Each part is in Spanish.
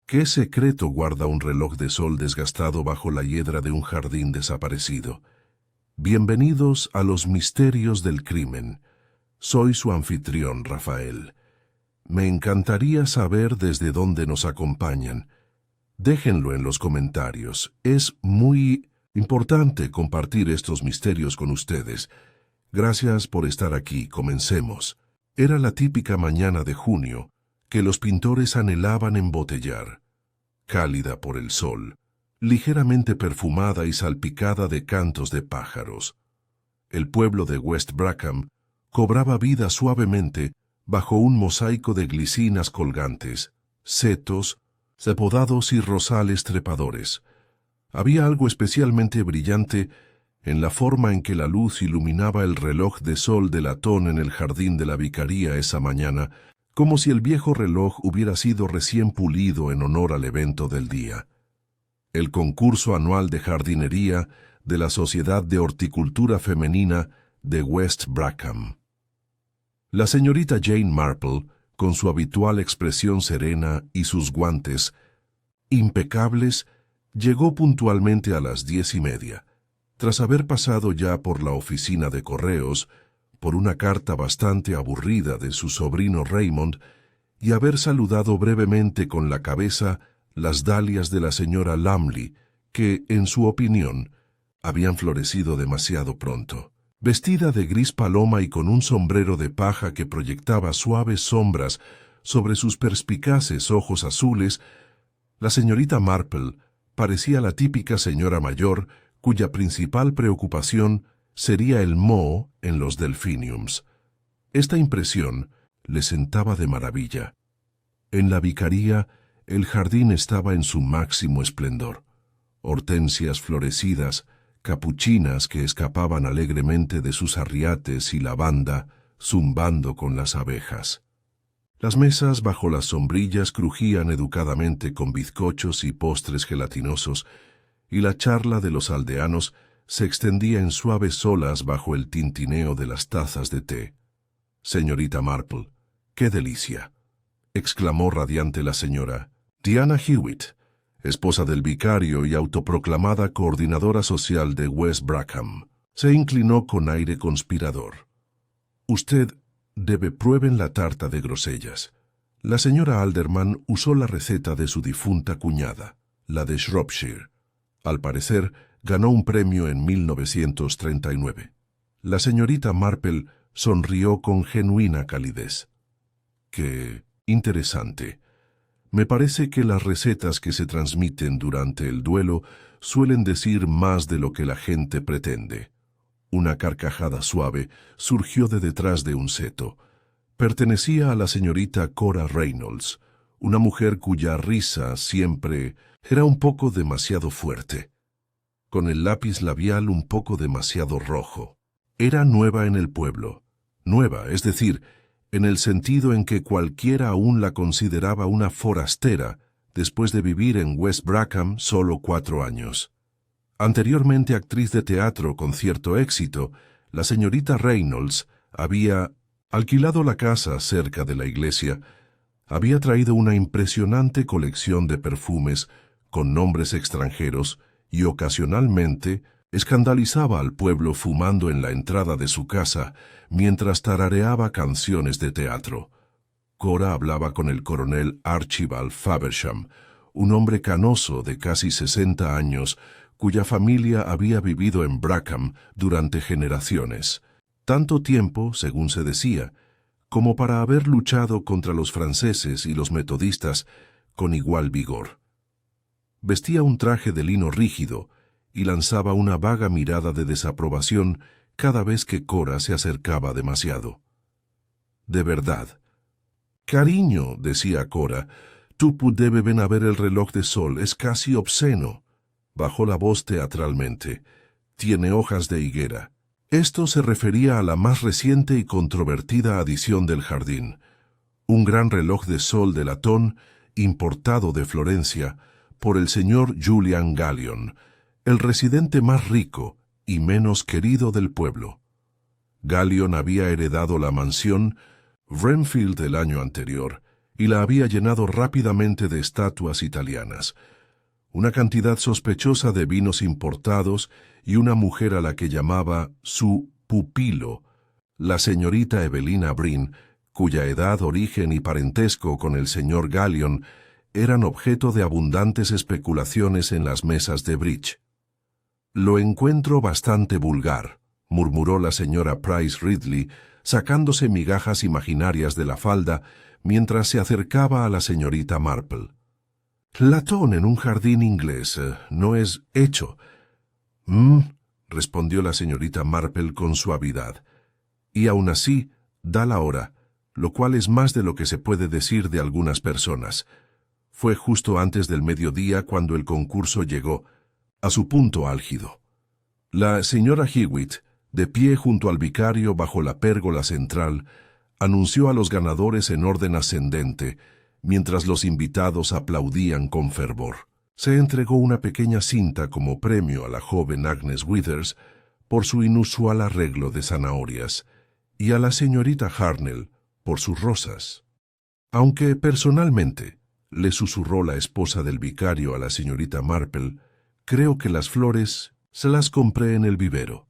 ¿Qué secreto guarda un reloj de sol desgastado bajo la hiedra de un jardín desaparecido? Bienvenidos a los misterios del crimen. Soy su anfitrión, Rafael. Me encantaría saber desde dónde nos acompañan. Déjenlo en los comentarios. Es muy importante compartir estos misterios con ustedes. Gracias por estar aquí. Comencemos. Era la típica mañana de junio que los pintores anhelaban embotellar. Cálida por el sol, ligeramente perfumada y salpicada de cantos de pájaros. El pueblo de West Brackham cobraba vida suavemente bajo un mosaico de glicinas colgantes, setos, cepodados y rosales trepadores. Había algo especialmente brillante en la forma en que la luz iluminaba el reloj de sol de latón en el jardín de la vicaría esa mañana, como si el viejo reloj hubiera sido recién pulido en honor al evento del día. El concurso anual de jardinería de la Sociedad de Horticultura Femenina de West Brackham. La señorita Jane Marple, con su habitual expresión serena y sus guantes impecables, llegó puntualmente a las 10:30, tras haber pasado ya por la oficina de correos, por una carta bastante aburrida de su sobrino Raymond, y haber saludado brevemente con la cabeza las dalias de la señora Lumley, que, en su opinión, habían florecido demasiado pronto. Vestida de gris paloma y con un sombrero de paja que proyectaba suaves sombras sobre sus perspicaces ojos azules, la señorita Marple parecía la típica señora mayor cuya principal preocupación sería el moho en los delphiniums. Esta impresión le sentaba de maravilla. En la vicaría, el jardín estaba en su máximo esplendor. Hortensias florecidas, capuchinas que escapaban alegremente de sus arriates y lavanda, zumbando con las abejas. Las mesas bajo las sombrillas crujían educadamente con bizcochos y postres gelatinosos, y la charla de los aldeanos se extendía en suaves olas bajo el tintineo de las tazas de té. «Señorita Marple, qué delicia», exclamó radiante la señora. Diana Hewitt, esposa del vicario y autoproclamada coordinadora social de West Brackham, se inclinó con aire conspirador. «Usted prueben la tarta de grosellas». La señora Alderman usó la receta de su difunta cuñada, la de Shropshire. Al parecer, ganó un premio en 1939. La señorita Marple sonrió con genuina calidez. «Qué interesante. Me parece que las recetas que se transmiten durante el duelo suelen decir más de lo que la gente pretende». Una carcajada suave surgió de detrás de un seto. Pertenecía a la señorita Cora Reynolds, una mujer cuya risa siempre era un poco demasiado fuerte, con el lápiz labial un poco demasiado rojo. Era nueva en el pueblo. Nueva, es decir, en el sentido en que cualquiera aún la consideraba una forastera después de vivir en West Brackham solo 4 años. Anteriormente actriz de teatro con cierto éxito, la señorita Reynolds había alquilado la casa cerca de la iglesia, había traído una impresionante colección de perfumes con nombres extranjeros y ocasionalmente escandalizaba al pueblo fumando en la entrada de su casa mientras tarareaba canciones de teatro. Cora hablaba con el coronel Archibald Faversham, un hombre canoso de casi 60 años cuya familia había vivido en Brackham durante generaciones, tanto tiempo, según se decía, como para haber luchado contra los franceses y los metodistas con igual vigor. Vestía un traje de lino rígido y lanzaba una vaga mirada de desaprobación cada vez que Cora se acercaba demasiado. «De verdad». «Cariño», decía Cora, «tú debes ven a ver el reloj de sol, es casi obsceno». Bajó la voz teatralmente. «Tiene hojas de higuera». Esto se refería a la más reciente y controvertida adición del jardín, un gran reloj de sol de latón importado de Florencia por el señor Julian Gallion, el residente más rico y menos querido del pueblo. Gallion había heredado la mansión Wrenfield el año anterior y la había llenado rápidamente de estatuas italianas, una cantidad sospechosa de vinos importados y una mujer a la que llamaba su pupilo, la señorita Evelina Brin, cuya edad, origen y parentesco con el señor Gallion eran objeto de abundantes especulaciones en las mesas de bridge. «Lo encuentro bastante vulgar», murmuró la señora Price Ridley, sacándose migajas imaginarias de la falda mientras se acercaba a la señorita Marple. «Latón en un jardín inglés no es hecho». Respondió la señorita Marple con suavidad. «Y aún así, da la hora, lo cual es más de lo que se puede decir de algunas personas. Fue justo antes del mediodía cuando el concurso llegó a su punto álgido. La señora Hewitt, de pie junto al vicario bajo la pérgola central, anunció a los ganadores en orden ascendente, mientras los invitados aplaudían con fervor. Se entregó una pequeña cinta como premio a la joven Agnes Withers por su inusual arreglo de zanahorias y a la señorita Harnell por sus rosas. Aunque personalmente, le susurró la esposa del vicario a la señorita Marple, creo que las flores se las compré en el vivero.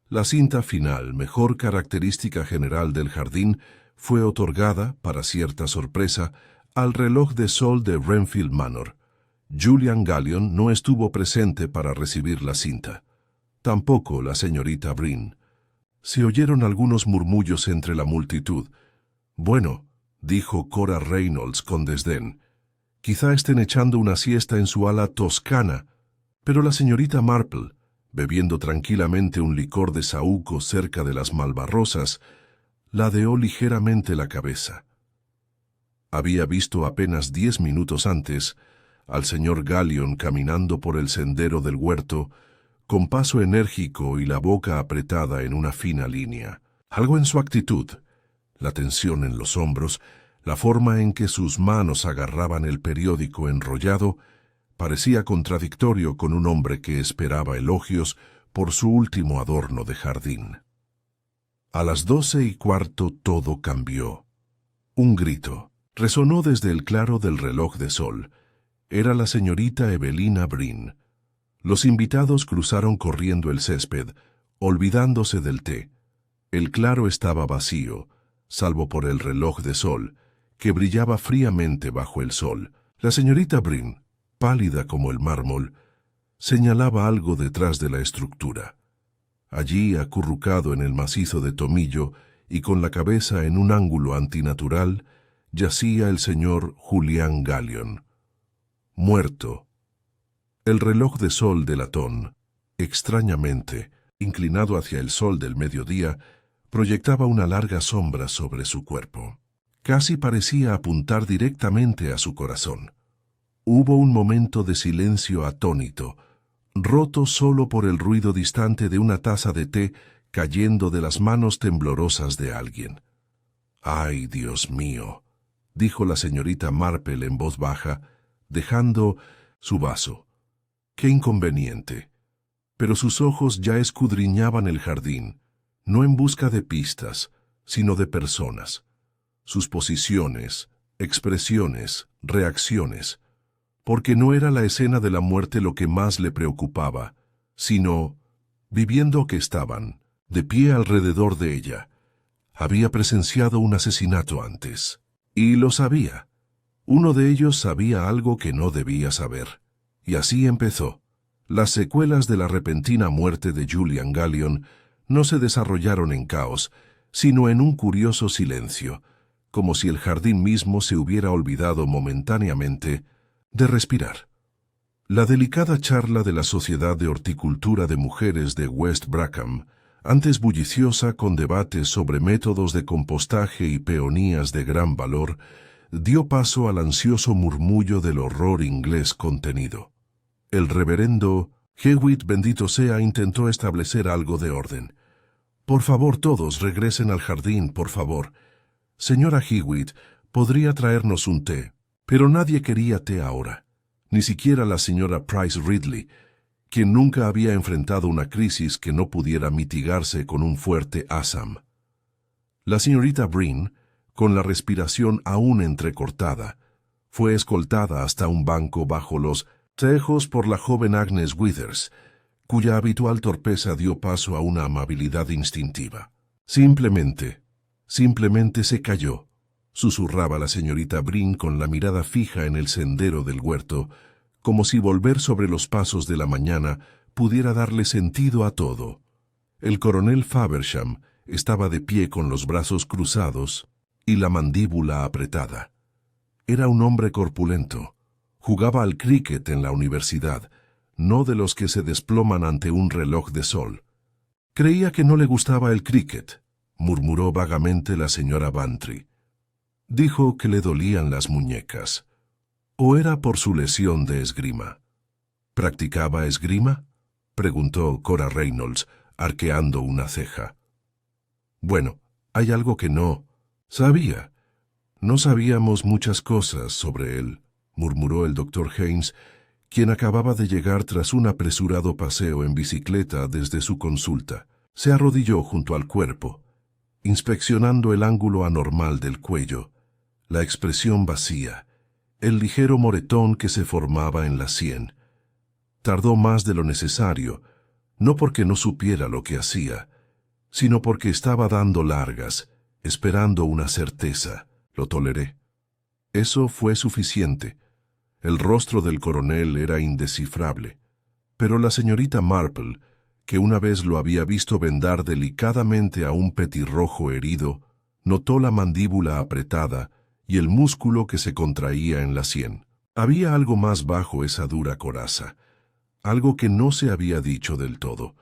La cinta final, mejor característica general del jardín, fue otorgada, para cierta sorpresa, al reloj de sol de Renfield Manor. Julian Gallion no estuvo presente para recibir la cinta. Tampoco la señorita Brin. Se oyeron algunos murmullos entre la multitud. «Bueno», dijo Cora Reynolds con desdén, «quizá estén echando una siesta en su ala toscana». Pero la señorita Marple, bebiendo tranquilamente un licor de saúco cerca de las malvarrosas, ladeó ligeramente la cabeza. Había visto apenas 10 minutos antes al señor Gallion caminando por el sendero del huerto, con paso enérgico y la boca apretada en una fina línea. Algo en su actitud, la tensión en los hombros, la forma en que sus manos agarraban el periódico enrollado, parecía contradictorio con un hombre que esperaba elogios por su último adorno de jardín. A las 12:15 todo cambió. Un grito resonó desde el claro del reloj de sol. Era la señorita Evelina Brin. Los invitados cruzaron corriendo el césped, olvidándose del té. El claro estaba vacío, salvo por el reloj de sol, que brillaba fríamente bajo el sol. La señorita Brin, pálida como el mármol, señalaba algo detrás de la estructura. Allí, acurrucado en el macizo de tomillo y con la cabeza en un ángulo antinatural, yacía el señor Julian Gallion. Muerto. El reloj de sol de latón, extrañamente, inclinado hacia el sol del mediodía, proyectaba una larga sombra sobre su cuerpo. Casi parecía apuntar directamente a su corazón. Hubo un momento de silencio atónito, roto solo por el ruido distante de una taza de té cayendo de las manos temblorosas de alguien. «¡Ay, Dios mío!», dijo la señorita Marple en voz baja, dejando su vaso. «¡Qué inconveniente!». Pero sus ojos ya escudriñaban el jardín, no en busca de pistas, sino de personas. Sus posiciones, expresiones, reacciones. Porque no era la escena de la muerte lo que más le preocupaba, sino, viviendo que estaban, de pie alrededor de ella. Había presenciado un asesinato antes, y lo sabía. Uno de ellos sabía algo que no debía saber. Y así empezó. Las secuelas de la repentina muerte de Julian Gallion no se desarrollaron en caos, sino en un curioso silencio, como si el jardín mismo se hubiera olvidado momentáneamente de respirar. La delicada charla de la Sociedad de Horticultura de Mujeres de West Brackham, antes bulliciosa con debates sobre métodos de compostaje y peonías de gran valor, dio paso al ansioso murmullo del horror inglés contenido. El reverendo Hewitt, bendito sea, intentó establecer algo de orden. «Por favor, todos regresen al jardín, por favor. Señora Hewitt, ¿podría traernos un té?». Pero nadie quería té ahora, ni siquiera la señora Price Ridley, quien nunca había enfrentado una crisis que no pudiera mitigarse con un fuerte Assam. La señorita Brin, con la respiración aún entrecortada. Fue escoltada hasta un banco bajo los tejos por la joven Agnes Withers, cuya habitual torpeza dio paso a una amabilidad instintiva. Simplemente se cayó, susurraba la señorita Brin con la mirada fija en el sendero del huerto, como si volver sobre los pasos de la mañana pudiera darle sentido a todo. El coronel Faversham estaba de pie con los brazos cruzados y la mandíbula apretada. Era un hombre corpulento. Jugaba al cricket en la universidad, no de los que se desploman ante un reloj de sol. Creía que no le gustaba el cricket, murmuró vagamente la señora Bantry. Dijo que le dolían las muñecas. ¿O era por su lesión de esgrima? ¿Practicaba esgrima?, preguntó Cora Reynolds, arqueando una ceja. Bueno, hay algo que no sabía. No sabíamos muchas cosas sobre él, murmuró el doctor Haynes, quien acababa de llegar tras un apresurado paseo en bicicleta desde su consulta. Se arrodilló junto al cuerpo, inspeccionando el ángulo anormal del cuello, la expresión vacía, el ligero moretón que se formaba en la sien. Tardó más de lo necesario, no porque no supiera lo que hacía, sino porque estaba dando largas, esperando una certeza. Lo toleré. Eso fue suficiente. El rostro del coronel era indescifrable, pero la señorita Marple, que una vez lo había visto vendar delicadamente a un petirrojo herido, notó la mandíbula apretada y el músculo que se contraía en la sien. Había algo más bajo esa dura coraza, algo que no se había dicho del todo.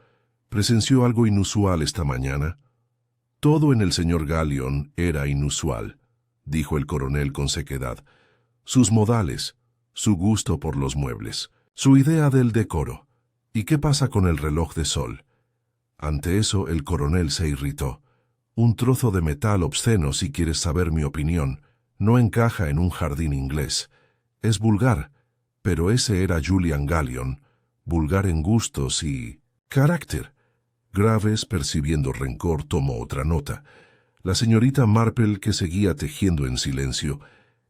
¿Presenció algo inusual esta mañana? Todo en el señor Gallion era inusual, dijo el coronel con sequedad. Sus modales, su gusto por los muebles, su idea del decoro. ¿Y qué pasa con el reloj de sol? Ante eso el coronel se irritó. Un trozo de metal obsceno, si quieres saber mi opinión, no encaja en un jardín inglés. Es vulgar, pero ese era Julian Gallion, vulgar en gustos y carácter. Graves, percibiendo rencor, tomó otra nota. La señorita Marple, que seguía tejiendo en silencio,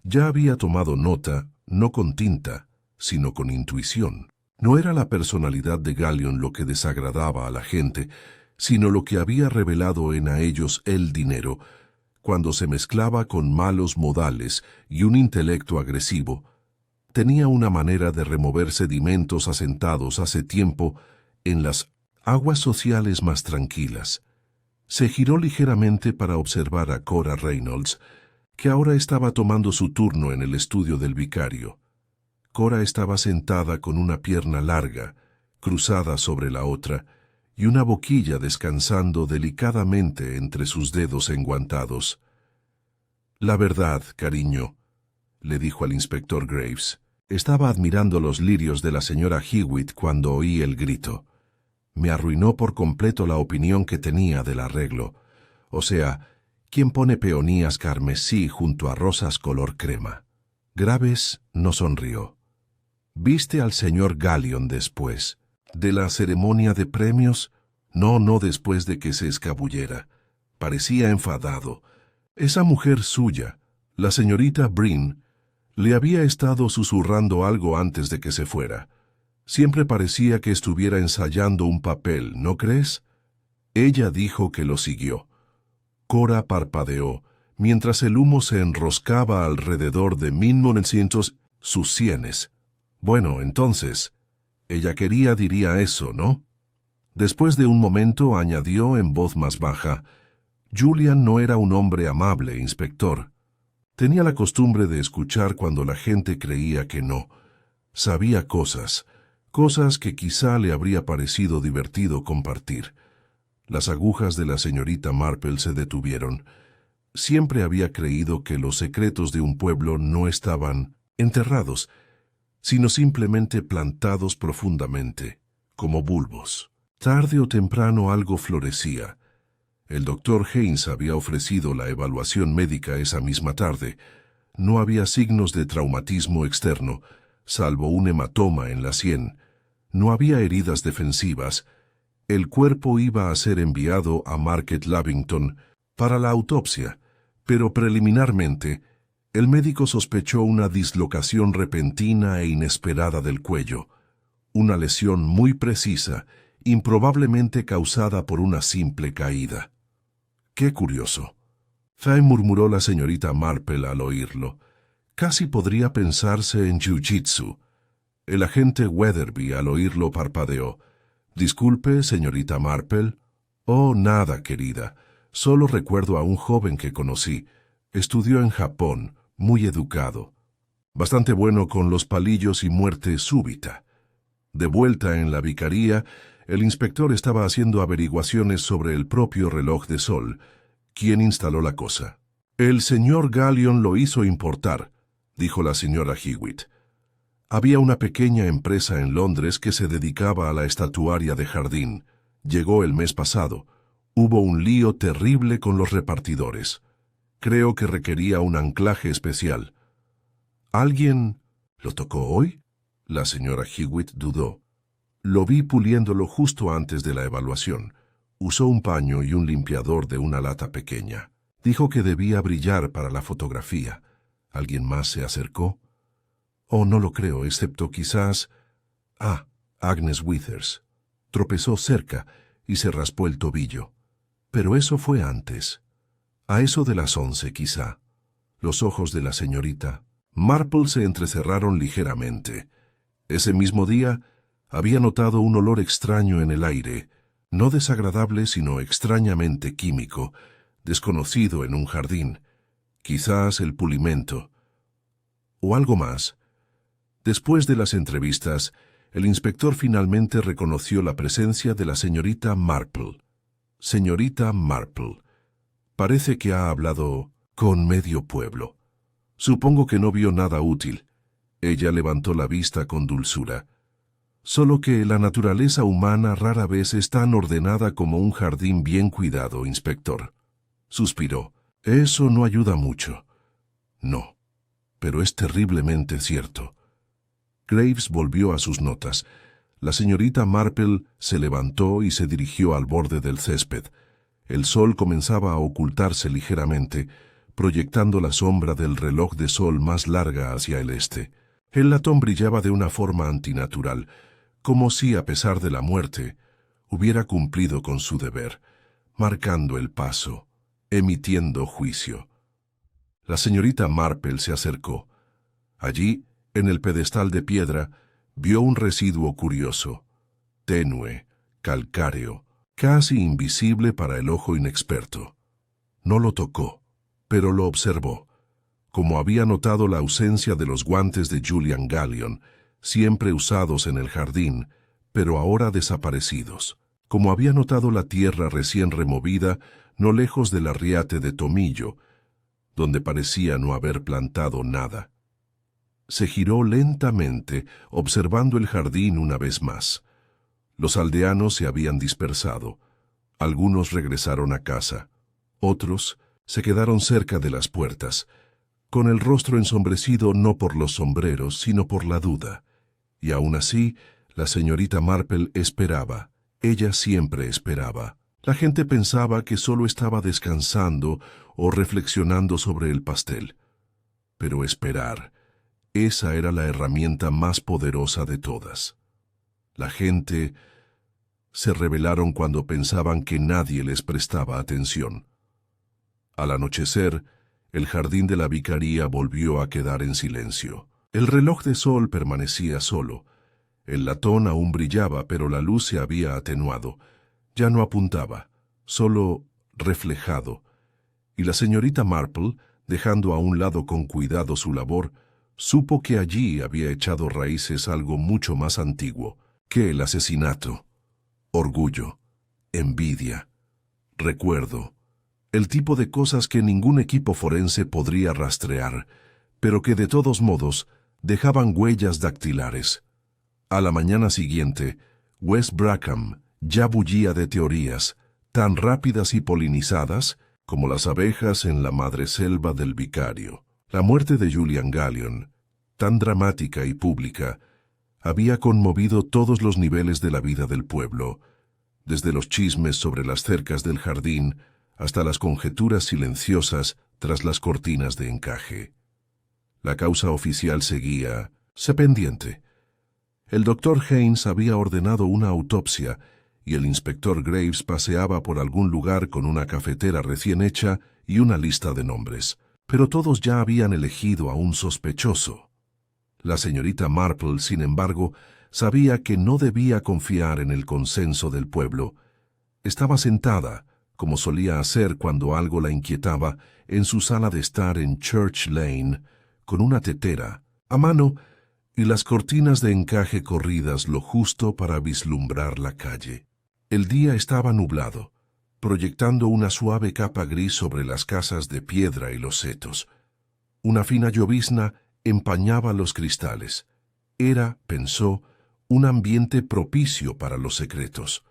ya había tomado nota, no con tinta, sino con intuición. No era la personalidad de Gallion lo que desagradaba a la gente, sino lo que había revelado en a ellos el dinero, cuando se mezclaba con malos modales y un intelecto agresivo. Tenía una manera de remover sedimentos asentados hace tiempo en las aguas sociales más tranquilas. Se giró ligeramente para observar a Cora Reynolds, que ahora estaba tomando su turno en el estudio del vicario. Cora estaba sentada con una pierna larga, cruzada sobre la otra, y una boquilla descansando delicadamente entre sus dedos enguantados. «La verdad, cariño», le dijo al inspector Graves, «estaba admirando los lirios de la señora Hewitt cuando oí el grito. Me arruinó por completo la opinión que tenía del arreglo. O sea, ¿quién pone peonías carmesí junto a rosas color crema?» Graves no sonrió. «¿Viste al señor Gallion después de la ceremonia de premios? No después de que se escabullera. Parecía enfadado. Esa mujer suya, la señorita Brin, le había estado susurrando algo antes de que se fuera. Siempre parecía que estuviera ensayando un papel, ¿no crees?» Ella dijo que lo siguió. Cora parpadeó, mientras el humo se enroscaba alrededor de 1900 sus sienes. Bueno, entonces, ella diría eso, ¿no? Después de un momento añadió en voz más baja, «Julian no era un hombre amable, inspector. Tenía la costumbre de escuchar cuando la gente creía que no. Sabía cosas que quizá le habría parecido divertido compartir». Las agujas de la señorita Marple se detuvieron. Siempre había creído que los secretos de un pueblo no estaban enterrados, sino simplemente plantados profundamente, como bulbos. Tarde o temprano algo florecía. El doctor Haynes había ofrecido la evaluación médica esa misma tarde. No había signos de traumatismo externo, salvo un hematoma en la sien. No había heridas defensivas. El cuerpo iba a ser enviado a Market Lavington para la autopsia, pero preliminarmente, el médico sospechó una dislocación repentina e inesperada del cuello, una lesión muy precisa, improbablemente causada por una simple caída. ¡Qué curioso! Faye, murmuró la señorita Marple al oírlo. Casi podría pensarse en jiu-jitsu. El agente Weatherby al oírlo parpadeó. Disculpe, señorita Marple. Oh, nada, querida. Solo recuerdo a un joven que conocí. Estudió en Japón, muy educado. Bastante bueno con los palillos y muerte súbita. De vuelta en la vicaría, el inspector estaba haciendo averiguaciones sobre el propio reloj de sol. ¿Quién instaló la cosa? El señor Gallion lo hizo importar, dijo la señora Hewitt. Había una pequeña empresa en Londres que se dedicaba a la estatuaria de jardín. Llegó el mes pasado. Hubo un lío terrible con los repartidores. Creo que requería un anclaje especial. ¿Alguien lo tocó hoy? La señora Hewitt dudó. Lo vi puliéndolo justo antes de la evaluación. Usó un paño y un limpiador de una lata pequeña. Dijo que debía brillar para la fotografía. ¿Alguien más se acercó? Oh, no lo creo, excepto quizás... Agnes Withers. Tropezó cerca y se raspó el tobillo. Pero eso fue antes. A eso de las 11, quizá. Los ojos de la señorita Marple se entrecerraron ligeramente. Ese mismo día había notado un olor extraño en el aire, no desagradable sino extrañamente químico, desconocido en un jardín, quizás el pulimento, o algo más. Después de las entrevistas, el inspector finalmente reconoció la presencia de la señorita Marple. Señorita Marple. Parece que ha hablado con medio pueblo. Supongo que no vio nada útil. Ella levantó la vista con dulzura. Solo que la naturaleza humana rara vez es tan ordenada como un jardín bien cuidado, inspector. Suspiró. Eso no ayuda mucho. No, pero es terriblemente cierto. Graves volvió a sus notas. La señorita Marple se levantó y se dirigió al borde del césped. El sol comenzaba a ocultarse ligeramente, proyectando la sombra del reloj de sol más larga hacia el este. El latón brillaba de una forma antinatural, como si, a pesar de la muerte, hubiera cumplido con su deber, marcando el paso, emitiendo juicio. La señorita Marple se acercó. Allí, en el pedestal de piedra, vio un residuo curioso, tenue, calcáreo, casi invisible para el ojo inexperto. No lo tocó, pero lo observó. Como había notado la ausencia de los guantes de Julian Gallion, siempre usados en el jardín, pero ahora desaparecidos. Como había notado la tierra recién removida, no lejos del arriate de Tomillo, donde parecía no haber plantado nada. Se giró lentamente, observando el jardín una vez más. Los aldeanos se habían dispersado. Algunos regresaron a casa. Otros se quedaron cerca de las puertas, con el rostro ensombrecido no por los sombreros, sino por la duda. Y aún así, la señorita Marple esperaba. Ella siempre esperaba. La gente pensaba que solo estaba descansando o reflexionando sobre el pastel. Pero esperar, esa era la herramienta más poderosa de todas. La gente se rebelaron cuando pensaban que nadie les prestaba atención. Al anochecer, el jardín de la vicaría volvió a quedar en silencio. El reloj de sol permanecía solo. El latón aún brillaba, pero la luz se había atenuado. Ya no apuntaba, solo reflejado. Y la señorita Marple, dejando a un lado con cuidado su labor, supo que allí había echado raíces algo mucho más antiguo que el asesinato. Orgullo, envidia, recuerdo, el tipo de cosas que ningún equipo forense podría rastrear, pero que de todos modos dejaban huellas dactilares. A la mañana siguiente, West Brackham ya bullía de teorías, tan rápidas y polinizadas como las abejas en la madreselva del vicario. La muerte de Julian Gallion, tan dramática y pública, había conmovido todos los niveles de la vida del pueblo, desde los chismes sobre las cercas del jardín hasta las conjeturas silenciosas tras las cortinas de encaje. La causa oficial seguía pendiente. El doctor Haynes había ordenado una autopsia y el inspector Graves paseaba por algún lugar con una cafetera recién hecha y una lista de nombres. Pero todos ya habían elegido a un sospechoso. La señorita Marple, sin embargo, sabía que no debía confiar en el consenso del pueblo. Estaba sentada, como solía hacer cuando algo la inquietaba, en su sala de estar en Church Lane, con una tetera a mano y las cortinas de encaje corridas lo justo para vislumbrar la calle. El día estaba nublado, proyectando una suave capa gris sobre las casas de piedra y los setos. Una fina llovizna empañaba los cristales. Era, pensó, un ambiente propicio para los secretos.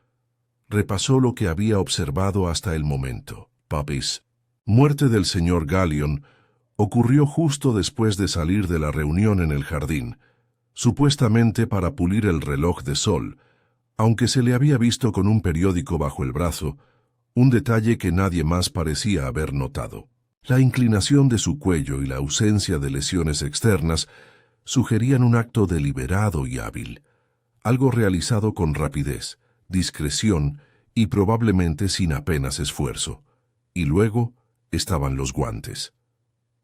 Repasó lo que había observado hasta el momento. Puppies. Muerte del señor Gallion ocurrió justo después de salir de la reunión en el jardín, supuestamente para pulir el reloj de sol, aunque se le había visto con un periódico bajo el brazo, un detalle que nadie más parecía haber notado. La inclinación de su cuello y la ausencia de lesiones externas sugerían un acto deliberado y hábil, algo realizado con rapidez, discreción y probablemente sin apenas esfuerzo. Y luego estaban los guantes.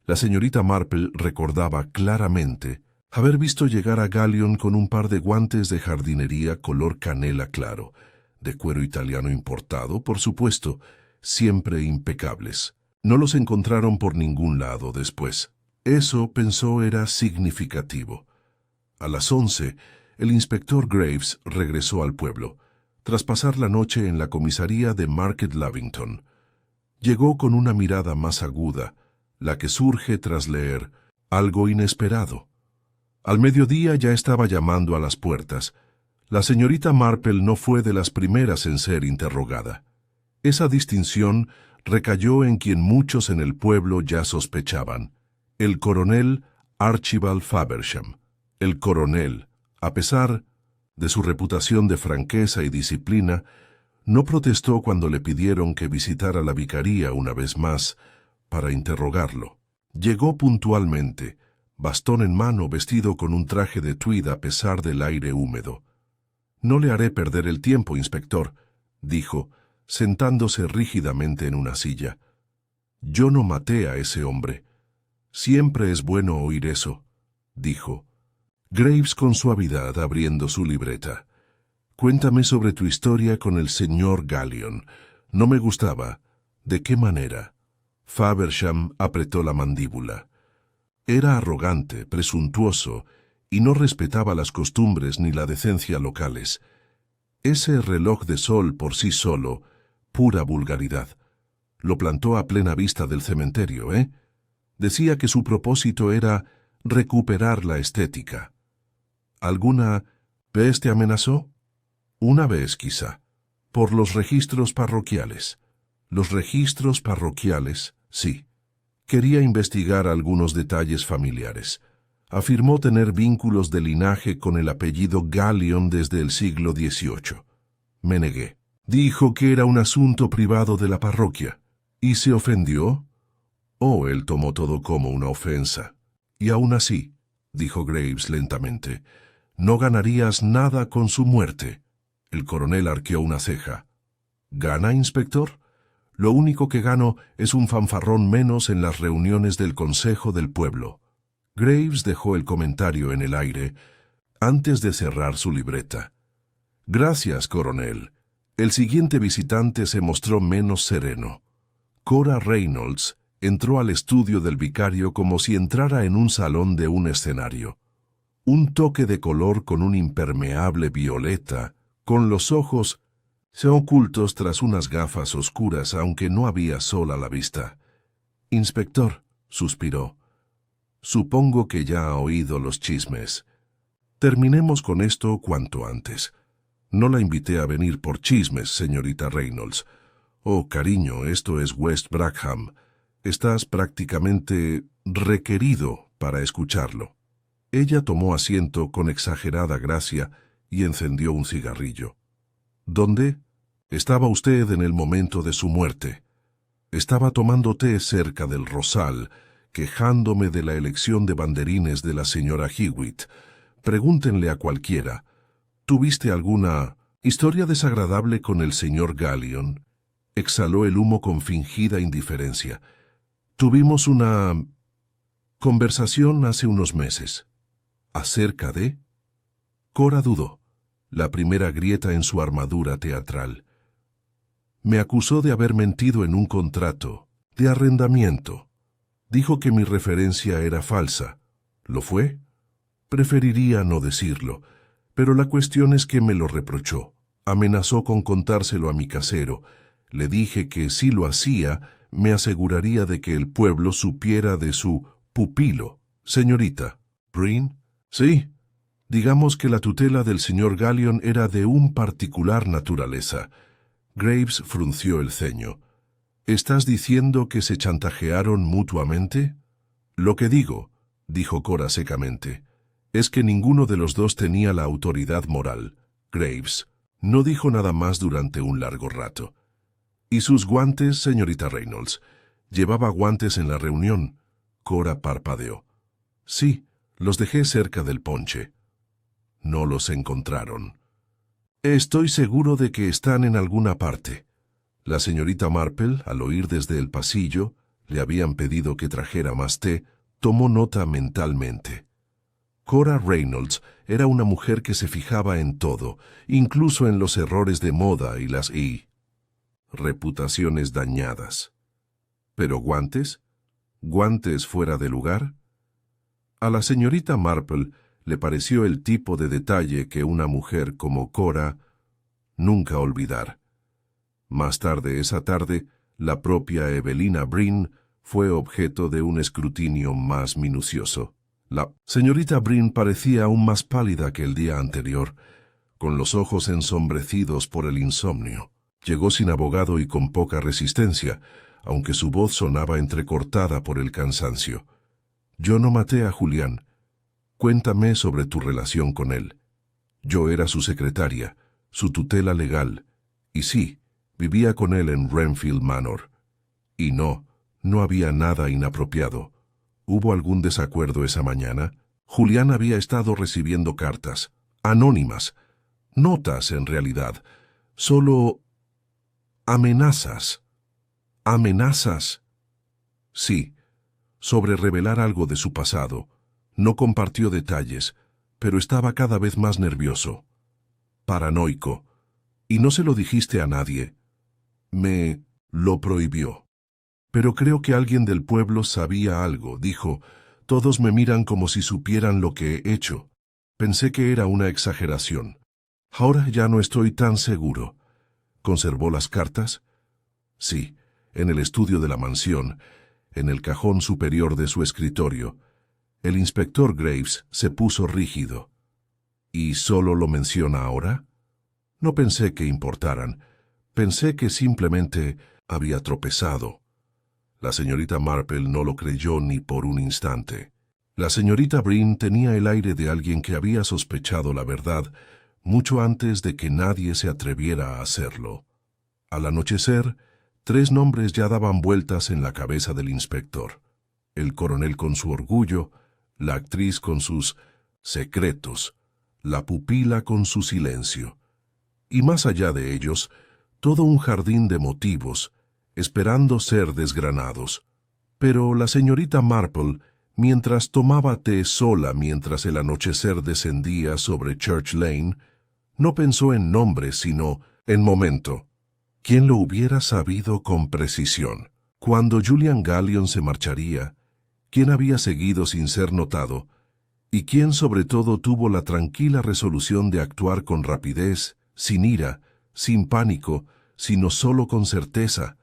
La señorita Marple recordaba claramente haber visto llegar a Gallion con un par de guantes de jardinería color canela claro, de cuero italiano importado, por supuesto, siempre impecables. No los encontraron por ningún lado después. Eso, pensó, era significativo. A las 11, el inspector Graves regresó al pueblo, tras pasar la noche en la comisaría de Market Lavington. Llegó con una mirada más aguda, la que surge tras leer algo inesperado. Al mediodía ya estaba llamando a las puertas. La señorita Marple no fue de las primeras en ser interrogada. Esa distinción recayó en quien muchos en el pueblo ya sospechaban, el coronel Archibald Faversham. El coronel, a pesar de su reputación de franqueza y disciplina, no protestó cuando le pidieron que visitara la vicaría una vez más para interrogarlo. Llegó puntualmente, bastón en mano, vestido con un traje de tweed a pesar del aire húmedo. «No le haré perder el tiempo, inspector», dijo, sentándose rígidamente en una silla. «Yo no maté a ese hombre». «Siempre es bueno oír eso», dijo Graves con suavidad, abriendo su libreta. «Cuéntame sobre tu historia con el señor Gallion. No me gustaba. ¿De qué manera?» Faversham apretó la mandíbula. Era arrogante, presuntuoso, y no respetaba las costumbres ni la decencia locales. Ese reloj de sol por sí solo, pura vulgaridad. Lo plantó a plena vista del cementerio, ¿eh? Decía que su propósito era recuperar la estética. ¿Alguna vez te amenazó? Una vez, quizá. Por los registros parroquiales. Los registros parroquiales, sí. Quería investigar algunos detalles familiares. Afirmó tener vínculos de linaje con el apellido Gallion desde el siglo XVIII. Me negué. Dijo que era un asunto privado de la parroquia. ¿Y se ofendió? Oh, él tomó todo como una ofensa. Y aún así, dijo Graves lentamente, no ganarías nada con su muerte. El coronel arqueó una ceja. ¿Gana, inspector? Lo único que gano es un fanfarrón menos en las reuniones del Consejo del Pueblo. Graves dejó el comentario en el aire antes de cerrar su libreta. Gracias, coronel. El siguiente visitante se mostró menos sereno. Cora Reynolds entró al estudio del vicario como si entrara en un salón de un escenario. Un toque de color con un impermeable violeta, con los ojos ocultos tras unas gafas oscuras, aunque no había sol a la vista. «Inspector», suspiró, «supongo que ya ha oído los chismes. Terminemos con esto cuanto antes. No la invité a venir por chismes, señorita Reynolds. Oh, cariño, esto es West Brackham. Estás prácticamente requerido para escucharlo». Ella tomó asiento con exagerada gracia y encendió un cigarrillo. «¿Dónde?» «Estaba usted en el momento de su muerte». Estaba tomando té cerca del rosal, quejándome de la elección de banderines de la señora Hewitt. Pregúntenle a cualquiera. ¿Tuviste alguna historia desagradable con el señor Gallion? Exhaló el humo con fingida indiferencia. Tuvimos una conversación hace unos meses. ¿Acerca de? Cora dudó. La primera grieta en su armadura teatral. Me acusó de haber mentido en un contrato de arrendamiento. Dijo que mi referencia era falsa. ¿Lo fue? Preferiría no decirlo, pero la cuestión es que me lo reprochó. Amenazó con contárselo a mi casero. Le dije que si lo hacía, me aseguraría de que el pueblo supiera de su pupilo. Señorita, ¿Breen? Sí. Digamos que la tutela del señor Gallion era de un particular naturaleza. Graves frunció el ceño. ¿Estás diciendo que se chantajearon mutuamente? Lo que digo, dijo Cora secamente, es que ninguno de los dos tenía la autoridad moral. Graves no dijo nada más durante un largo rato. ¿Y sus guantes, señorita Reynolds? ¿Llevaba guantes en la reunión? Cora parpadeó. Sí, los dejé cerca del ponche. No los encontraron. Estoy seguro de que están en alguna parte. La señorita Marple, al oír desde el pasillo, le habían pedido que trajera más té, tomó nota mentalmente. Cora Reynolds era una mujer que se fijaba en todo, incluso en los errores de moda y las reputaciones dañadas. ¿Pero guantes? ¿Guantes fuera de lugar? A la señorita Marple le pareció el tipo de detalle que una mujer como Cora nunca olvidar. Más tarde esa tarde, la propia Evelina Breen fue objeto de un escrutinio más minucioso. La señorita Breen parecía aún más pálida que el día anterior, con los ojos ensombrecidos por el insomnio. Llegó sin abogado y con poca resistencia, aunque su voz sonaba entrecortada por el cansancio. Yo no maté a Julián. Cuéntame sobre tu relación con él. Yo era su secretaria, su tutela legal, y sí, vivía con él en Renfield Manor. Y no había nada inapropiado. ¿Hubo algún desacuerdo esa mañana? Julián había estado recibiendo cartas, anónimas, notas en realidad, solo amenazas. ¿Amenazas? Sí, sobre revelar algo de su pasado. No compartió detalles, pero estaba cada vez más nervioso, paranoico. Y no se lo dijiste a nadie. Me lo prohibió. Pero creo que alguien del pueblo sabía algo, dijo. Todos me miran como si supieran lo que he hecho. Pensé que era una exageración. Ahora ya no estoy tan seguro. ¿Conservó las cartas? Sí, en el estudio de la mansión, en el cajón superior de su escritorio. El inspector Graves se puso rígido. ¿Y solo lo menciona ahora? No pensé que importaran. Pensé que simplemente había tropezado. La señorita Marple no lo creyó ni por un instante. La señorita Breen tenía el aire de alguien que había sospechado la verdad mucho antes de que nadie se atreviera a hacerlo. Al anochecer, 3 nombres ya daban vueltas en la cabeza del inspector. El coronel con su orgullo, la actriz con sus secretos, la pupila con su silencio. Y más allá de ellos, todo un jardín de motivos, esperando ser desgranados. Pero la señorita Marple, mientras tomaba té sola mientras el anochecer descendía sobre Church Lane, no pensó en nombres sino en momento. ¿Quién lo hubiera sabido con precisión? Cuando Julian Gallion se marcharía, ¿quién había seguido sin ser notado? ¿Y quién sobre todo tuvo la tranquila resolución de actuar con rapidez, sin ira, sin pánico, sino solo con certeza?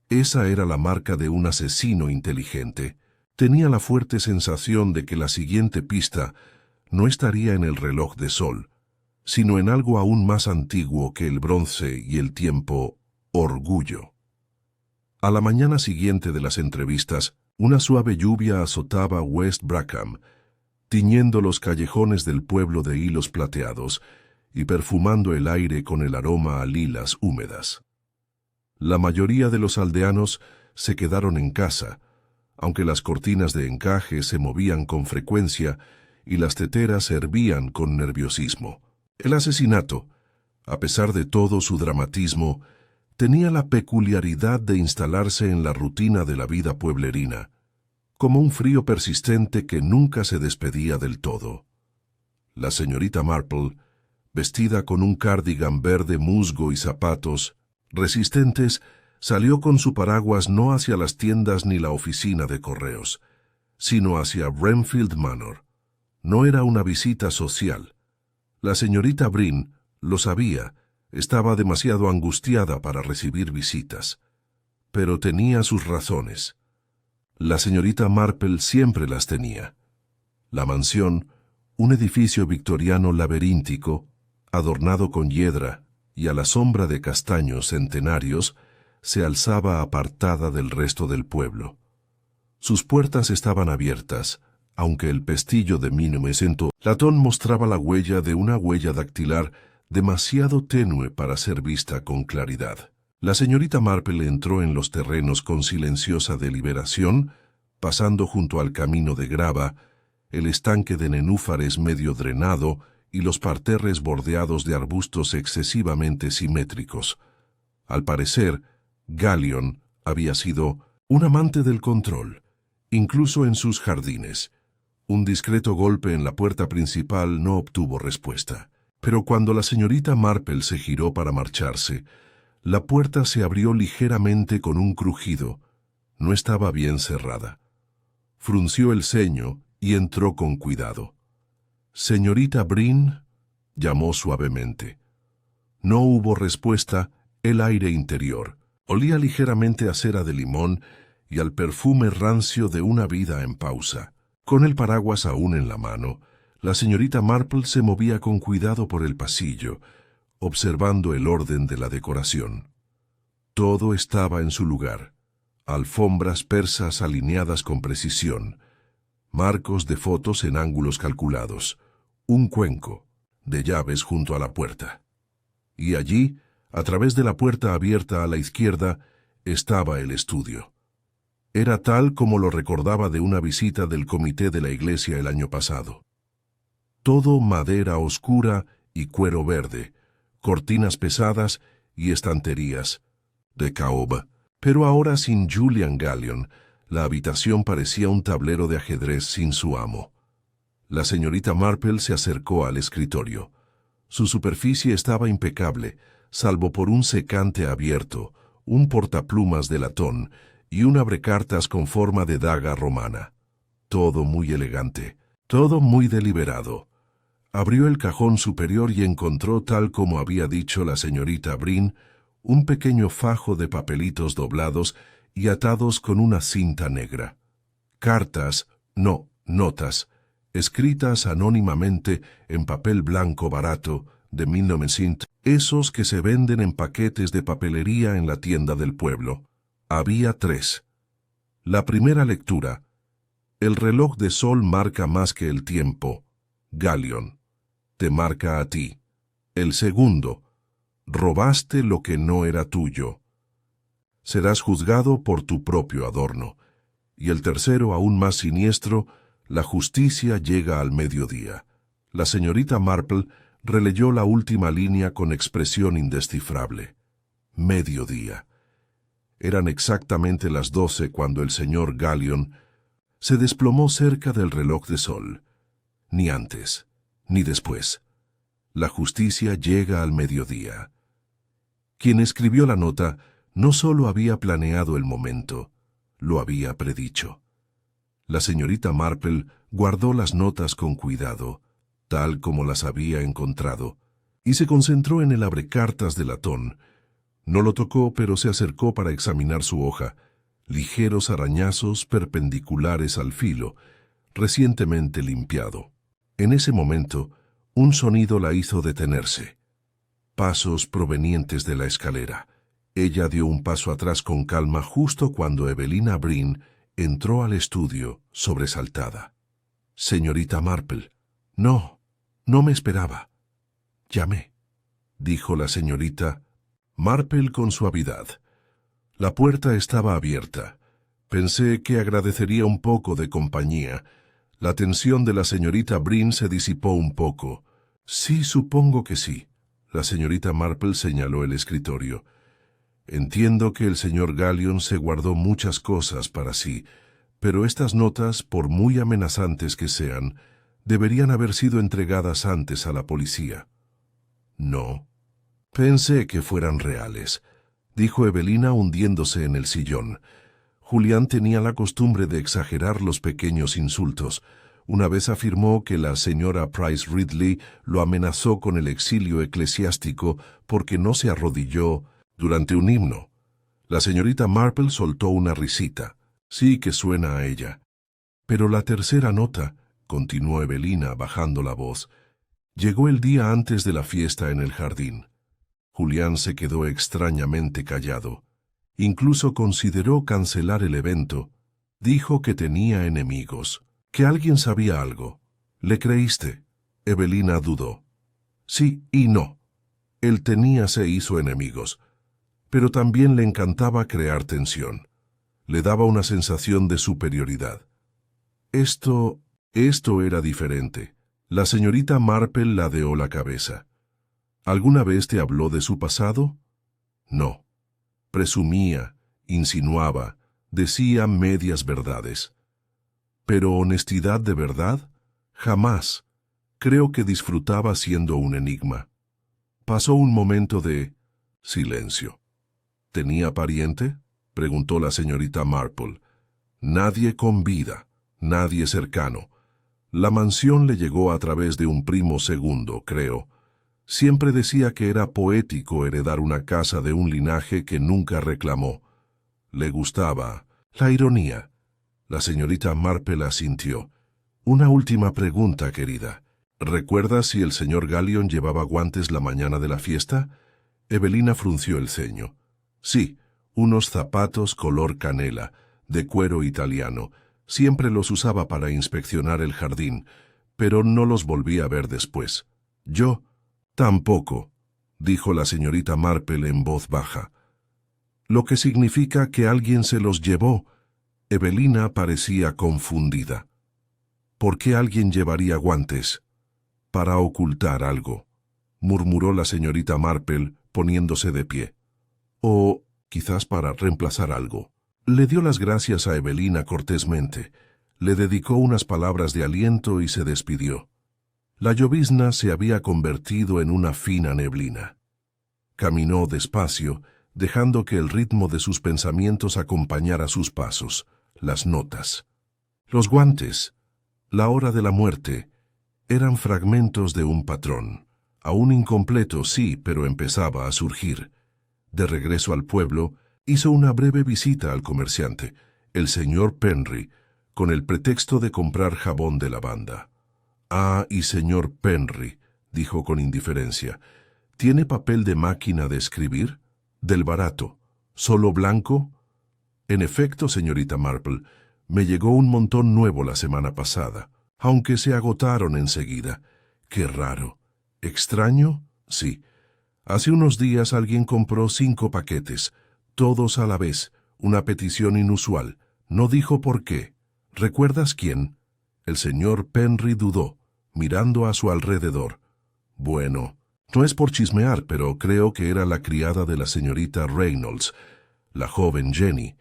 Esa era la marca de un asesino inteligente. Tenía la fuerte sensación de que la siguiente pista no estaría en el reloj de sol, sino en algo aún más antiguo que el bronce y el tiempo: orgullo. A la mañana siguiente de las entrevistas, una suave lluvia azotaba West Brackham, tiñendo los callejones del pueblo de hilos plateados y perfumando el aire con el aroma a lilas húmedas. La mayoría de los aldeanos se quedaron en casa, aunque las cortinas de encaje se movían con frecuencia y las teteras hervían con nerviosismo. El asesinato, a pesar de todo su dramatismo, tenía la peculiaridad de instalarse en la rutina de la vida pueblerina, como un frío persistente que nunca se despedía del todo. La señorita Marple, vestida con un cardigan verde musgo y zapatos resistentes, salió con su paraguas no hacia las tiendas ni la oficina de correos, sino hacia Bramfield Manor. No era una visita social. La señorita Breen lo sabía, estaba demasiado angustiada para recibir visitas, pero tenía sus razones. La señorita Marple siempre las tenía. La mansión, un edificio victoriano laberíntico, adornado con hiedra y a la sombra de castaños centenarios, se alzaba apartada del resto del pueblo. Sus puertas estaban abiertas, aunque el pestillo de 1900 latón mostraba la huella de una huella dactilar demasiado tenue para ser vista con claridad. La señorita Marple entró en los terrenos con silenciosa deliberación, pasando junto al camino de grava, el estanque de nenúfares medio drenado y los parterres bordeados de arbustos excesivamente simétricos. Al parecer, Gallion había sido un amante del control, incluso en sus jardines. Un discreto golpe en la puerta principal no obtuvo respuesta, pero cuando la señorita Marple se giró para marcharse, la puerta se abrió ligeramente con un crujido. No estaba bien cerrada. Frunció el ceño y entró con cuidado. «Señorita Breen», llamó suavemente. No hubo respuesta. El aire interior olía ligeramente a cera de limón y al perfume rancio de una vida en pausa. Con el paraguas aún en la mano, la señorita Marple se movía con cuidado por el pasillo, observando el orden de la decoración. Todo estaba en su lugar. Alfombras persas alineadas con precisión, marcos de fotos en ángulos calculados, un cuenco de llaves junto a la puerta. Y allí, a través de la puerta abierta a la izquierda, estaba el estudio. Era tal como lo recordaba de una visita del comité de la iglesia el año pasado. Todo madera oscura y cuero verde, cortinas pesadas y estanterías de caoba. Pero ahora sin Julian Gallion, la habitación parecía un tablero de ajedrez sin su amo. La señorita Marple se acercó al escritorio. Su superficie estaba impecable, salvo por un secante abierto, un portaplumas de latón y un abrecartas con forma de daga romana. Todo muy elegante, todo muy deliberado. Abrió el cajón superior y encontró, tal como había dicho la señorita Breen, un pequeño fajo de papelitos doblados y atados con una cinta negra. Cartas, no, notas, escritas anónimamente en papel blanco barato de 1900, esos que se venden en paquetes de papelería en la tienda del pueblo. Había 3. La primera lectura: «El reloj de sol marca más que el tiempo. Gallion, te marca a ti». El segundo: «Robaste lo que no era tuyo. Serás juzgado por tu propio adorno». Y el tercero, aún más siniestro: «La justicia llega al mediodía». La señorita Marple releyó la última línea con expresión indescifrable. Mediodía. Eran exactamente las 12 cuando el señor Gallion se desplomó cerca del reloj de sol. Ni antes, ni después. La justicia llega al mediodía. Quien escribió la nota no solo había planeado el momento, lo había predicho. La señorita Marple guardó las notas con cuidado, tal como las había encontrado, y se concentró en el abrecartas de latón. No lo tocó, pero se acercó para examinar su hoja, ligeros arañazos perpendiculares al filo, recientemente limpiado. En ese momento, un sonido la hizo detenerse. Pasos provenientes de la escalera. Ella dio un paso atrás con calma justo cuando Evelina Breen entró al estudio, sobresaltada. «Señorita Marple». «No, no me esperaba». «Llamé», dijo la señorita Marple con suavidad. La puerta estaba abierta. Pensé que agradecería un poco de compañía. La tensión de la señorita Breen se disipó un poco. Sí, supongo que sí. La señorita Marple señaló el escritorio. Entiendo que el señor Gallion se guardó muchas cosas para sí, pero estas notas, por muy amenazantes que sean, deberían haber sido entregadas antes a la policía. No. Pensé que fueran reales, dijo Evelina hundiéndose en el sillón. Julián tenía la costumbre de exagerar los pequeños insultos. Una vez afirmó que la señora Price Ridley lo amenazó con el exilio eclesiástico porque no se arrodilló durante un himno. La señorita Marple soltó una risita. Sí que suena a ella. Pero la tercera nota, continuó Evelina bajando la voz, llegó el día antes de la fiesta en el jardín. Julián se quedó extrañamente callado. Incluso consideró cancelar el evento. Dijo que tenía enemigos, que alguien sabía algo. ¿Le creíste? Evelina dudó. Sí y no. Él se hizo enemigos, pero también le encantaba crear tensión. Le daba una sensación de superioridad. Esto era diferente. La señorita Marple ladeó la cabeza. ¿Alguna vez te habló de su pasado? No. Presumía, insinuaba, decía medias verdades. ¿Pero honestidad de verdad? Jamás. Creo que disfrutaba siendo un enigma. Pasó un momento de silencio. ¿Tenía pariente?, preguntó la señorita Marple. Nadie con vida, nadie cercano. La mansión le llegó a través de un primo segundo, creo. Siempre decía que era poético heredar una casa de un linaje que nunca reclamó. Le gustaba la ironía. La señorita Marple asintió. Una última pregunta, querida. ¿Recuerdas si el señor Gallion llevaba guantes la mañana de la fiesta? Evelina frunció el ceño. Sí, unos zapatos color canela, de cuero italiano. Siempre los usaba para inspeccionar el jardín, pero no los volví a ver después. Yo tampoco, dijo la señorita Marple en voz baja. Lo que significa que alguien se los llevó. Evelina parecía confundida. ¿Por qué alguien llevaría guantes? Para ocultar algo, murmuró la señorita Marple, poniéndose de pie. O quizás para reemplazar algo. Le dio las gracias a Evelina cortésmente, le dedicó unas palabras de aliento y se despidió. La llovizna se había convertido en una fina neblina. Caminó despacio, dejando que el ritmo de sus pensamientos acompañara sus pasos, las notas. Los guantes, la hora de la muerte, eran fragmentos de un patrón. Aún incompleto, sí, pero empezaba a surgir. De regreso al pueblo, hizo una breve visita al comerciante, el señor Penry, con el pretexto de comprar jabón de lavanda. «Ah, y señor Penry», dijo con indiferencia, «¿tiene papel de máquina de escribir? Del barato. ¿Solo blanco?» «En efecto, señorita Marple, me llegó un montón nuevo la semana pasada, aunque se agotaron enseguida. Qué raro. ¿Extraño? Sí. Hace unos días alguien compró 5 paquetes, todos a la vez, una petición inusual. No dijo por qué. ¿Recuerdas quién?» El señor Penry dudó, mirando a su alrededor. «Bueno, no es por chismear, pero creo que era la criada de la señorita Reynolds, la joven Jenny.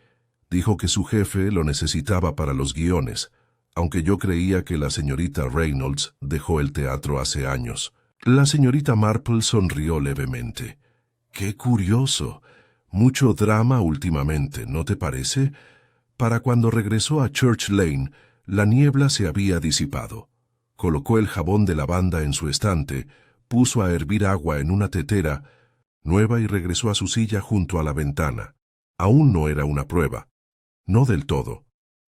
Dijo que su jefe lo necesitaba para los guiones, aunque yo creía que la señorita Reynolds dejó el teatro hace años». La señorita Marple sonrió levemente. «Qué curioso. Mucho drama últimamente, ¿no te parece?» Para cuando regresó a Church Lane, la niebla se había disipado. Colocó el jabón de lavanda en su estante, puso a hervir agua en una tetera nueva y regresó a su silla junto a la ventana. Aún no era una prueba. No del todo.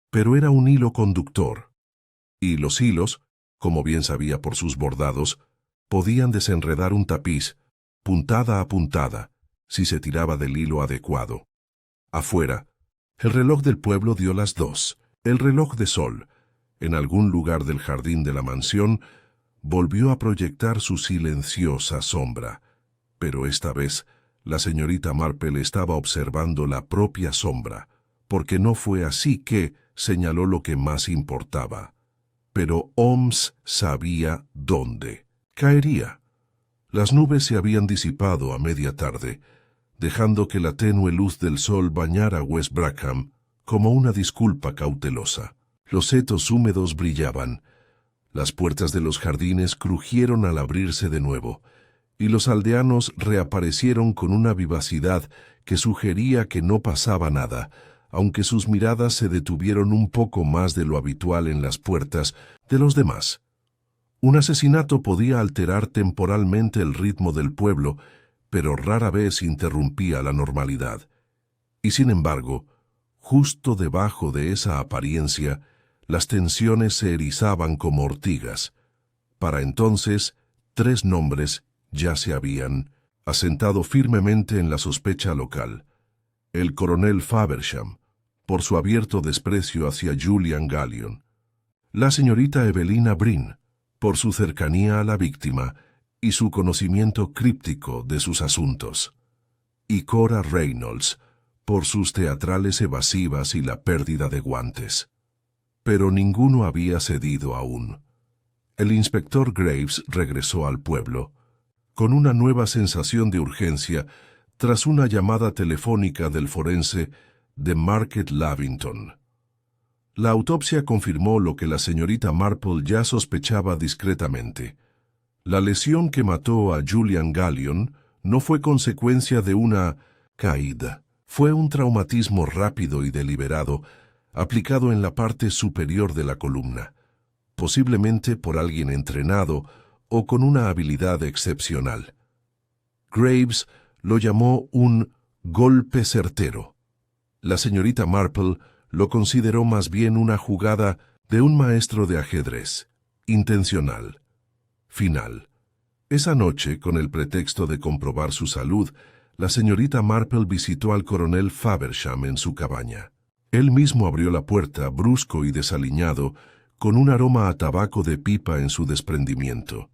Pero era un hilo conductor. Y los hilos, como bien sabía por sus bordados, podían desenredar un tapiz, puntada a puntada, si se tiraba del hilo adecuado. Afuera, el reloj del pueblo dio las 2, el reloj de sol. En algún lugar del jardín de la mansión, volvió a proyectar su silenciosa sombra. Pero esta vez, La señorita Marple estaba observando la propia sombra, porque no fue así que señaló lo que más importaba. Pero Holmes sabía dónde. Caería. Las nubes se habían disipado a media tarde, dejando que la tenue luz del sol bañara West Brackham como una disculpa cautelosa. Los setos húmedos brillaban. Las puertas de los jardines crujieron al abrirse de nuevo, y los aldeanos reaparecieron con una vivacidad que sugería que no pasaba nada, aunque sus miradas se detuvieron un poco más de lo habitual en las puertas de los demás. Un asesinato podía alterar temporalmente el ritmo del pueblo, pero rara vez interrumpía la normalidad. Y sin embargo, justo debajo de esa apariencia, las tensiones se erizaban como ortigas. Para entonces, 3 nombres ya se habían asentado firmemente en la sospecha local. El coronel Faversham, por su abierto desprecio hacia Julian Gallion. La señorita Evelina Bryn, por su cercanía a la víctima y su conocimiento críptico de sus asuntos. Y Cora Reynolds, por sus teatrales evasivas y la pérdida de guantes. Pero ninguno había cedido aún. El inspector Graves regresó al pueblo, con una nueva sensación de urgencia tras una llamada telefónica del forense de Market Lavington. La autopsia confirmó lo que la señorita Marple ya sospechaba discretamente. La lesión que mató a Julian Gallion no fue consecuencia de una caída. Fue un traumatismo rápido y deliberado, aplicado en la parte superior de la columna, posiblemente por alguien entrenado o con una habilidad excepcional. Graves lo llamó un golpe certero. La señorita Marple lo consideró más bien una jugada de un maestro de ajedrez, intencional, final. Esa noche, con el pretexto de comprobar su salud, la señorita Marple visitó al coronel Faversham en su cabaña. Él mismo abrió la puerta, brusco y desaliñado, con un aroma a tabaco de pipa en su desprendimiento.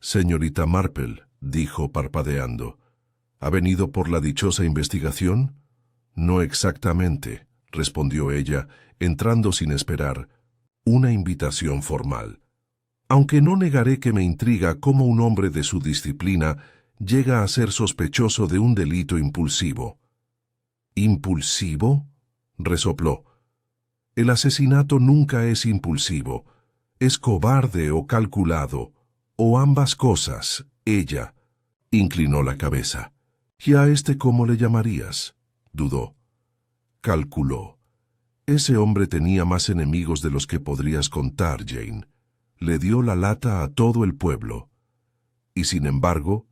«Señorita Marple», dijo parpadeando, «¿ha venido por la dichosa investigación?» «No exactamente», respondió ella, entrando sin esperar, «una invitación formal. Aunque no negaré que me intriga cómo un hombre de su disciplina llega a ser sospechoso de un delito impulsivo». «¿Impulsivo?», resopló. «El asesinato nunca es impulsivo. Es cobarde o calculado, o ambas cosas». Ella inclinó la cabeza. «¿Y a este cómo le llamarías?», dudó. Calculó. «Ese hombre tenía más enemigos de los que podrías contar, Jane. Le dio la lata a todo el pueblo». «Y sin embargo»,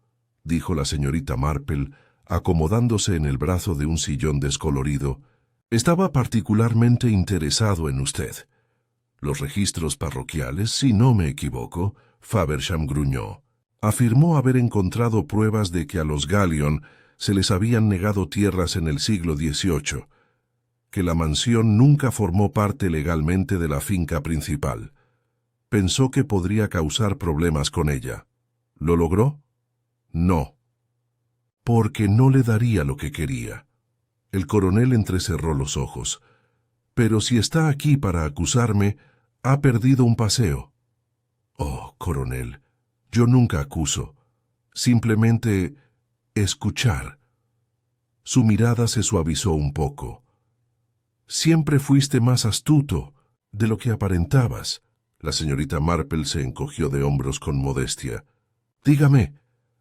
dijo la señorita Marple, acomodándose en el brazo de un sillón descolorido, «estaba particularmente interesado en usted». «Los registros parroquiales, si no me equivoco», Faversham gruñó. Afirmó haber encontrado pruebas de que a los Gallion se les habían negado tierras en el siglo XVIII, que la mansión nunca formó parte legalmente de la finca principal. Pensó que podría causar problemas con ella. ¿Lo logró? No. Porque no le daría lo que quería. El coronel entrecerró los ojos. «Pero si está aquí para acusarme, ha perdido un paseo». «Oh, coronel, yo nunca acuso. Simplemente escuchar». Su mirada se suavizó un poco. «Siempre fuiste más astuto de lo que aparentabas». La señorita Marple se encogió de hombros con modestia. «Dígame,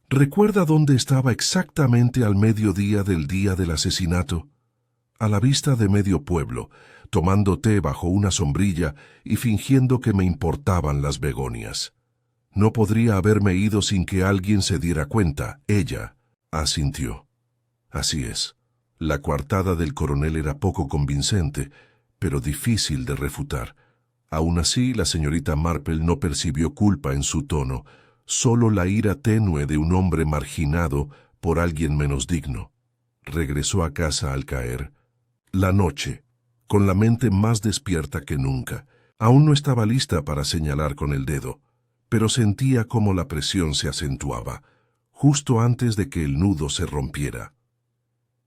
¿recuerda dónde estaba exactamente al mediodía del día del asesinato?» «A la vista de medio pueblo, tomando té bajo una sombrilla y fingiendo que me importaban las begonias». «No podría haberme ido sin que alguien se diera cuenta». Ella asintió. «Así es». La coartada del coronel era poco convincente, pero difícil de refutar. Aún así, la señorita Marple no percibió culpa en su tono, solo la ira tenue de un hombre marginado por alguien menos digno. Regresó a casa al caer. La noche, con la mente más despierta que nunca, aún no estaba lista para señalar con el dedo, pero sentía cómo la presión se acentuaba. justo antes de que el nudo se rompiera.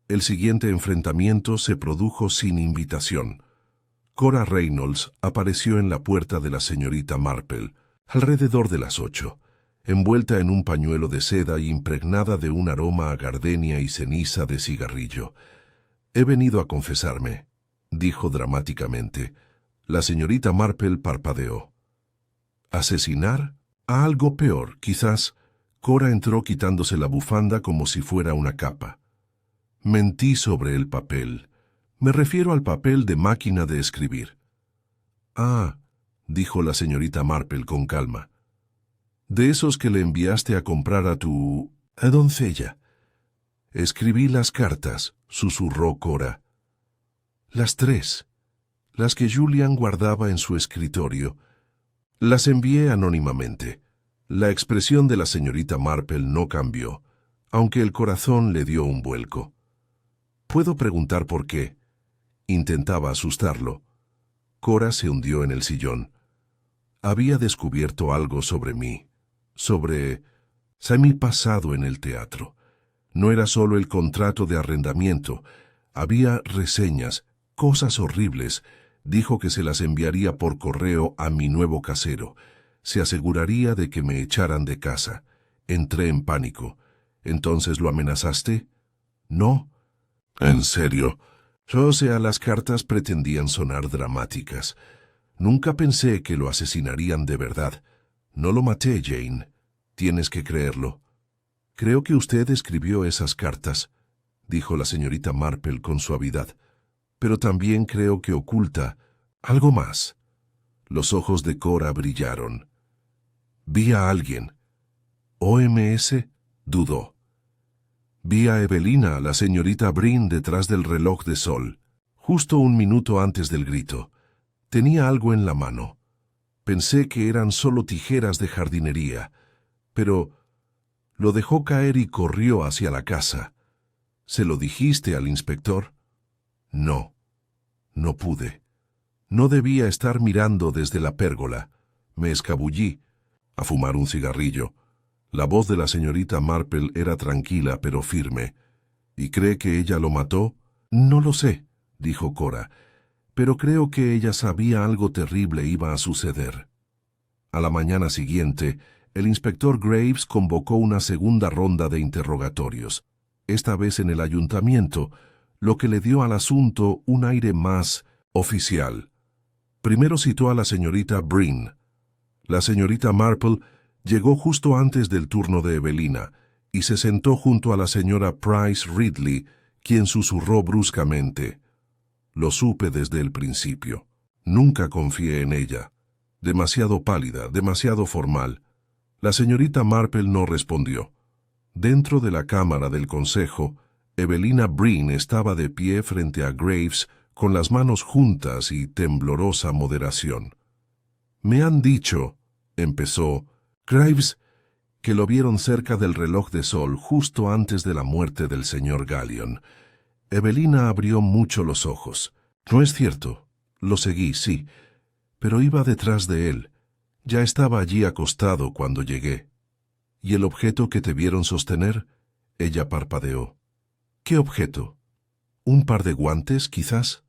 El siguiente enfrentamiento se produjo sin invitación. Cora Reynolds apareció en la puerta de la señorita Marple, alrededor de las 8, envuelta en un pañuelo de seda y impregnada de un aroma a gardenia y ceniza de cigarrillo. «He venido a confesarme», dijo dramáticamente. La señorita Marple parpadeó. «¿Asesinar? A algo peor, quizás». Cora entró quitándose la bufanda como si fuera una capa. «Mentí sobre el papel. Me refiero al papel de máquina de escribir». «Ah», dijo la señorita Marple con calma. «De esos que le enviaste a comprar a tu... doncella». «Escribí las cartas», susurró Cora. «Las 3, las que Julian guardaba en su escritorio. Las envié anónimamente». La expresión de la señorita Marple no cambió, aunque el corazón le dio un vuelco. «¿Puedo preguntar por qué?» Intentaba asustarlo. Cora se hundió en el sillón. Había descubierto algo sobre mí, sobre mi pasado en el teatro. No era solo el contrato de arrendamiento, había reseñas, cosas horribles. Dijo que se las enviaría por correo a mi nuevo casero. Se aseguraría de que me echaran de casa. Entré en pánico. ¿Entonces lo amenazaste? No. ¿En serio? O sea, las cartas pretendían sonar dramáticas. Nunca pensé que lo asesinarían de verdad. No lo maté, Jane. Tienes que creerlo. Creo que usted escribió esas cartas, dijo la señorita Marple con suavidad. Pero también creo que oculta algo más. Los ojos de Cora brillaron. «Vi a alguien». «¿OMS?» dudó. «Vi a Evelina, la señorita Breen, detrás del reloj de sol, justo un minuto antes del grito. Tenía algo en la mano. Pensé que eran solo tijeras de jardinería, pero lo dejó caer y corrió hacia la casa. ¿Se lo dijiste al inspector?» «No, no pude. No debía estar mirando desde la pérgola. Me escabullí a fumar un cigarrillo». La voz de la señorita Marple era tranquila pero firme. «¿Y cree que ella lo mató?» «No lo sé», dijo Cora, «pero creo que ella sabía algo terrible iba a suceder». A la mañana siguiente, el inspector Graves convocó una segunda ronda de interrogatorios, esta vez en el ayuntamiento, lo que le dio al asunto un aire más oficial. Primero citó a la señorita Breen. La señorita Marple llegó justo antes del turno de Evelina y se sentó junto a la señora Price Ridley, quien susurró bruscamente. «Lo supe desde el principio. Nunca confié en ella. Demasiado pálida, demasiado formal». La señorita Marple no respondió. Dentro de la cámara del consejo, Evelina Breen estaba de pie frente a Graves con las manos juntas y temblorosa moderación. «Me han dicho», empezó Graves, «que lo vieron cerca del reloj de sol justo antes de la muerte del señor Gallion». Evelina abrió mucho los ojos. «No es cierto. Lo seguí, sí. Pero iba detrás de él. Ya estaba allí acostado cuando llegué». «¿Y el objeto que te vieron sostener?» Ella parpadeó. «¿Qué objeto? ¿Un par de guantes, quizás?»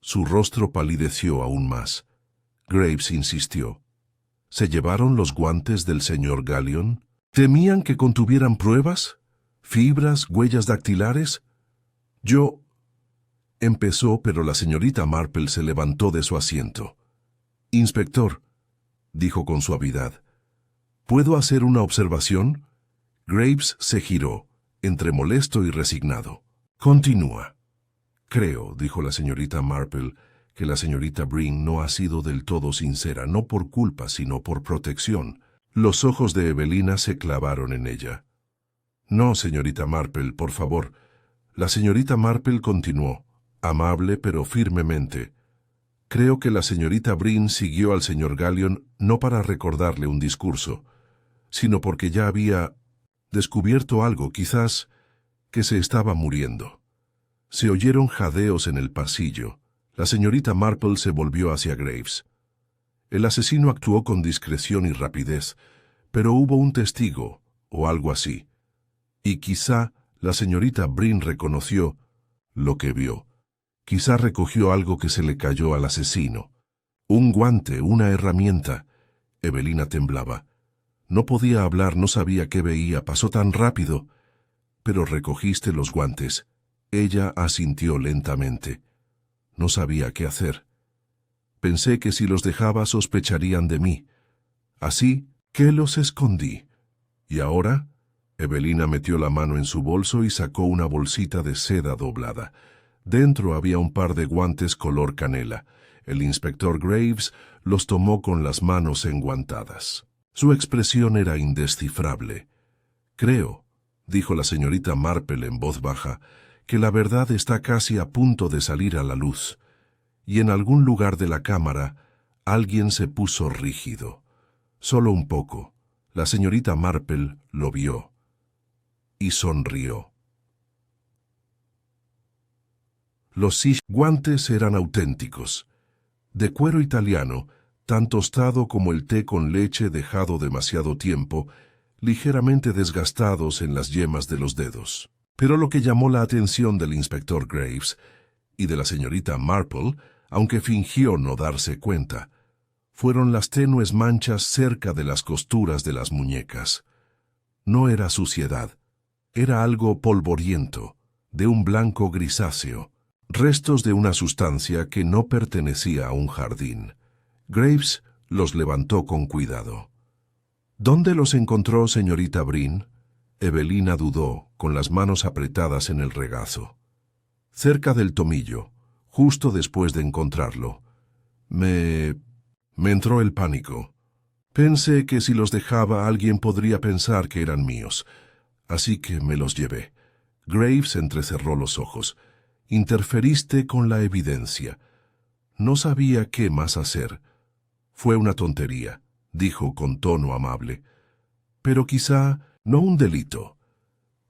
Su rostro palideció aún más. Graves insistió. «¿Se llevaron los guantes del señor Gallion? ¿Temían que contuvieran pruebas? ¿Fibras, huellas dactilares?» «Yo...» empezó, pero la señorita Marple se levantó de su asiento. «Inspector», dijo con suavidad, «¿puedo hacer una observación?» Graves se giró, entre molesto y resignado. «Continúa». «Creo», dijo la señorita Marple, «que la señorita Breen no ha sido del todo sincera, no por culpa, sino por protección». Los ojos de Evelina se clavaron en ella. «No, señorita Marple, por favor». La señorita Marple continuó, amable pero firmemente. «Creo que la señorita Breen siguió al señor Gallion no para recordarle un discurso, sino porque ya había descubierto algo, quizás, que se estaba muriendo». Se oyeron jadeos en el pasillo. La señorita Marple se volvió hacia Graves. El asesino actuó con discreción y rapidez, pero hubo un testigo, o algo así. Y quizá la señorita Brin reconoció lo que vio. Quizá recogió algo que se le cayó al asesino. Un guante, una herramienta. Evelina temblaba. No podía hablar, no sabía qué veía, pasó tan rápido. Pero recogiste los guantes. Ella asintió lentamente. No sabía qué hacer. Pensé que si los dejaba sospecharían de mí. Así que los escondí. ¿Y ahora? Evelina metió la mano en su bolso y sacó una bolsita de seda doblada. Dentro había un par de guantes color canela. El inspector Graves los tomó con las manos enguantadas. Su expresión era indescifrable. Creo, dijo la señorita Marple en voz baja, que la verdad está casi a punto de salir a la luz. Y en algún lugar de la cámara, alguien se puso rígido. Solo un poco. La señorita Marple lo vio. Y sonrió. Los guantes eran auténticos, de cuero italiano, tan tostado como el té con leche dejado demasiado tiempo, ligeramente desgastados en las yemas de los dedos. Pero lo que llamó la atención del inspector Graves y de la señorita Marple, aunque fingió no darse cuenta, fueron las tenues manchas cerca de las costuras de las muñecas. No era suciedad, era algo polvoriento, de un blanco grisáceo, restos de una sustancia que no pertenecía a un jardín. Graves los levantó con cuidado. ¿Dónde los encontró, señorita Brin? Evelina dudó, con las manos apretadas en el regazo. Cerca del tomillo, justo después de encontrarlo. Me entró el pánico. Pensé que si los dejaba alguien podría pensar que eran míos, así que me los llevé. Graves entrecerró los ojos. Interferiste con la evidencia. No sabía qué más hacer. Fue una tontería, dijo con tono amable. Pero quizá no un delito.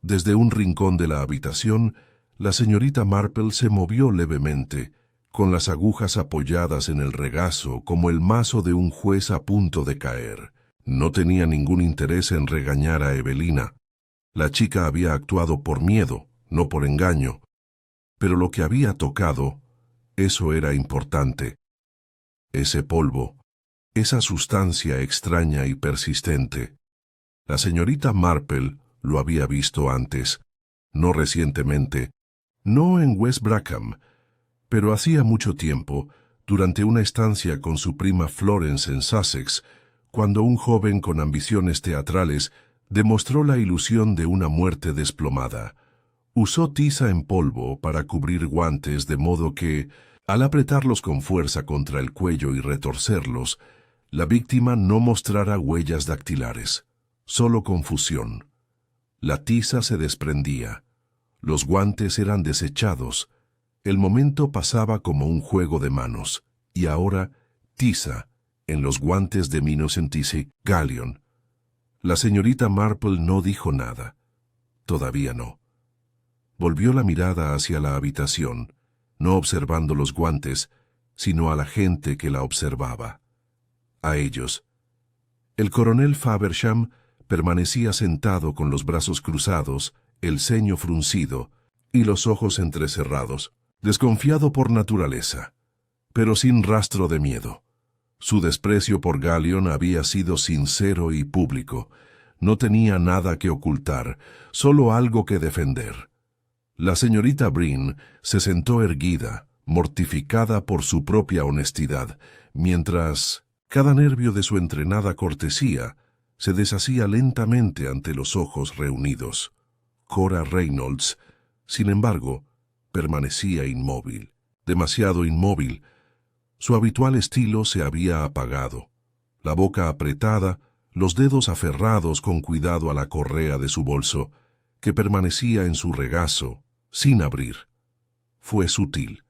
Desde un rincón de la habitación, la señorita Marple se movió levemente, con las agujas apoyadas en el regazo como el mazo de un juez a punto de caer. No tenía ningún interés en regañar a Evelina. La chica había actuado por miedo, no por engaño. Pero lo que había tocado, eso era importante. Ese polvo, esa sustancia extraña y persistente. La señorita Marple lo había visto antes, no recientemente, no en West Brackham, pero hacía mucho tiempo, durante una estancia con su prima Florence en Sussex, cuando un joven con ambiciones teatrales demostró la ilusión de una muerte desplomada. Usó tiza en polvo para cubrir guantes de modo que, al apretarlos con fuerza contra el cuello y retorcerlos, la víctima no mostrara huellas dactilares, solo confusión. La tiza se desprendía, los guantes eran desechados, el momento pasaba como un juego de manos, y ahora tiza en los guantes de Minocentice Gallion. La señorita Marple no dijo nada, todavía no. Volvió la mirada hacia la habitación, no observando los guantes, sino a la gente que la observaba. A ellos. El coronel Faversham permanecía sentado con los brazos cruzados, el ceño fruncido y los ojos entrecerrados, desconfiado por naturaleza, pero sin rastro de miedo. Su desprecio por Gallion había sido sincero y público. No tenía nada que ocultar, solo algo que defender. La señorita Brin se sentó erguida, mortificada por su propia honestidad, mientras cada nervio de su entrenada cortesía se deshacía lentamente ante los ojos reunidos. Cora Reynolds, sin embargo, permanecía inmóvil, demasiado inmóvil. Su habitual estilo se había apagado. La boca apretada, los dedos aferrados con cuidado a la correa de su bolso, que permanecía en su regazo, sin abrir. Fue sutil.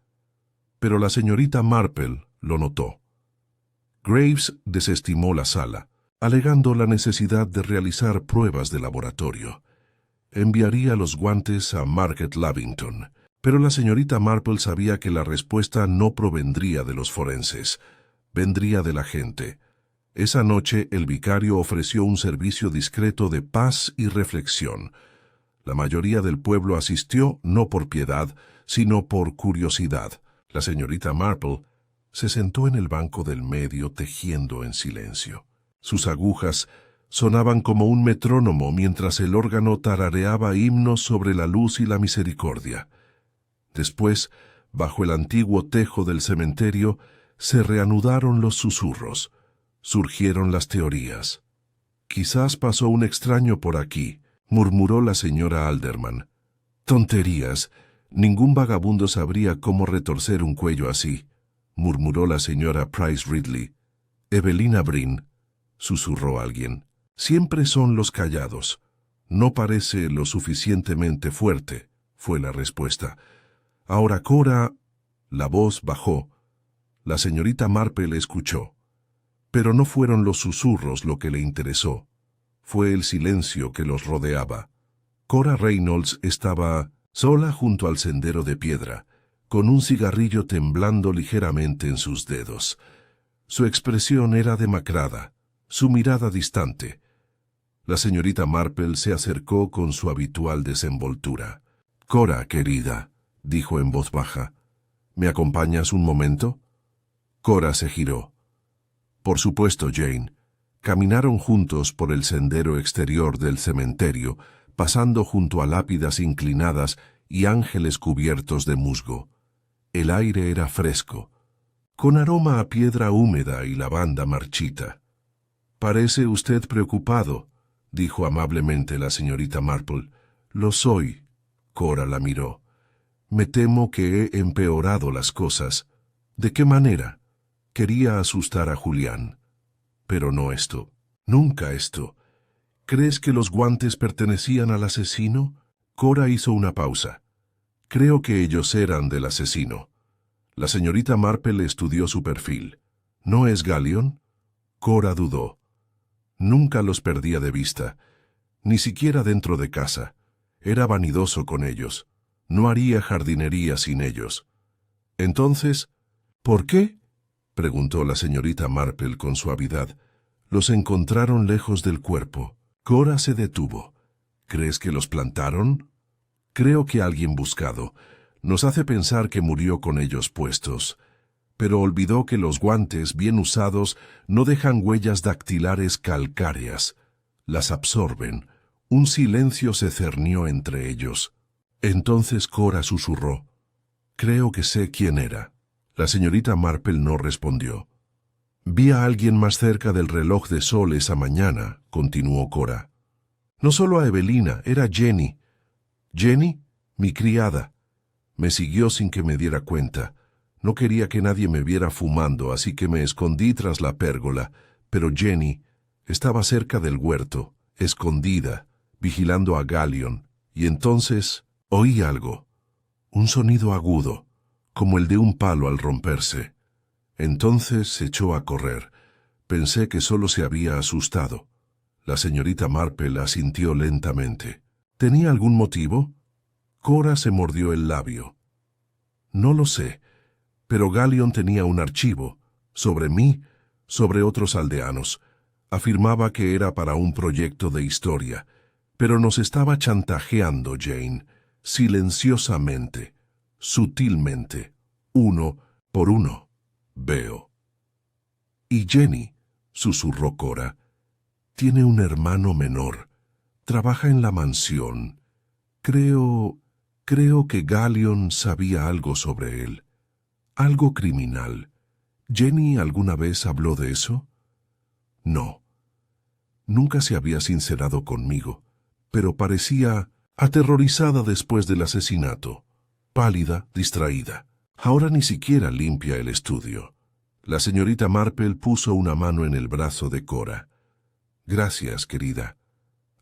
Pero la señorita Marple lo notó. Graves desestimó la sala, alegando la necesidad de realizar pruebas de laboratorio. Enviaría los guantes a Market Lavington, pero la señorita Marple sabía que la respuesta no provendría de los forenses, vendría de la gente. Esa noche el vicario ofreció un servicio discreto de paz y reflexión. La mayoría del pueblo asistió no por piedad, sino por curiosidad. La señorita Marple se sentó en el banco del medio tejiendo en silencio. Sus agujas sonaban como un metrónomo mientras el órgano tarareaba himnos sobre la luz y la misericordia. Después, bajo el antiguo tejo del cementerio, se reanudaron los susurros. Surgieron las teorías. «Quizás pasó un extraño por aquí», murmuró la señora Alderman. «Tonterías. Ningún vagabundo sabría cómo retorcer un cuello así», murmuró la señora Price Ridley. «Evelina Brin», susurró alguien. «Siempre son los callados. No parece lo suficientemente fuerte», fue la respuesta. «Ahora Cora...» La voz bajó. La señorita Marple escuchó. Pero no fueron los susurros lo que le interesó. Fue el silencio que los rodeaba. Cora Reynolds estaba sola junto al sendero de piedra, con un cigarrillo temblando ligeramente en sus dedos. Su expresión era demacrada, su mirada distante. La señorita Marple se acercó con su habitual desenvoltura. «Cora, querida», dijo en voz baja, «¿me acompañas un momento?» Cora se giró. «Por supuesto, Jane». Caminaron juntos por el sendero exterior del cementerio, pasando junto a lápidas inclinadas y ángeles cubiertos de musgo. El aire era fresco, con aroma a piedra húmeda y lavanda marchita. «Parece usted preocupado», dijo amablemente la señorita Marple. «Lo soy», Cora la miró. «Me temo que he empeorado las cosas». «¿De qué manera?» «Quería asustar a Julián. Pero no esto. Nunca esto. ¿Crees que los guantes pertenecían al asesino?» Cora hizo una pausa. «Creo que ellos eran del asesino». La señorita Marple estudió su perfil. «¿No es Gallion?» Cora dudó. Nunca los perdía de vista, ni siquiera dentro de casa. Era vanidoso con ellos. No haría jardinería sin ellos. Entonces, ¿por qué?, preguntó la señorita Marple con suavidad. «Los encontraron lejos del cuerpo». Cora se detuvo. «¿Crees que los plantaron?» «Creo que alguien buscado. Nos hace pensar que murió con ellos puestos». Pero olvidó que los guantes, bien usados, no dejan huellas dactilares calcáreas. Las absorben. Un silencio se cernió entre ellos. Entonces Cora susurró. «Creo que sé quién era». La señorita Marple no respondió. «Vi a alguien más cerca del reloj de sol esa mañana», continuó Cora. «No solo a Evelina, era Jenny». «¿Jenny?» «Mi criada. Me siguió sin que me diera cuenta. No quería que nadie me viera fumando, así que me escondí tras la pérgola, pero Jenny estaba cerca del huerto, escondida, vigilando a Gallion, y entonces oí algo, un sonido agudo, como el de un palo al romperse. Entonces se echó a correr. Pensé que solo se había asustado». La señorita Marple asintió lentamente. «¿Tenía algún motivo?» Cora se mordió el labio. «No lo sé, pero Gallion tenía un archivo, sobre mí, sobre otros aldeanos. Afirmaba que era para un proyecto de historia, pero nos estaba chantajeando, Jane, silenciosamente, sutilmente, uno por uno. Veo». «¿Y Jenny?», susurró Cora. «Tiene un hermano menor. Trabaja en la mansión. Creo que Gallion sabía algo sobre él. Algo criminal. ¿Jenny alguna vez habló de eso?» «No. Nunca se había sincerado conmigo, pero parecía aterrorizada después del asesinato, pálida, distraída. Ahora ni siquiera limpia el estudio». La señorita Marple puso una mano en el brazo de Cora. «Gracias, querida.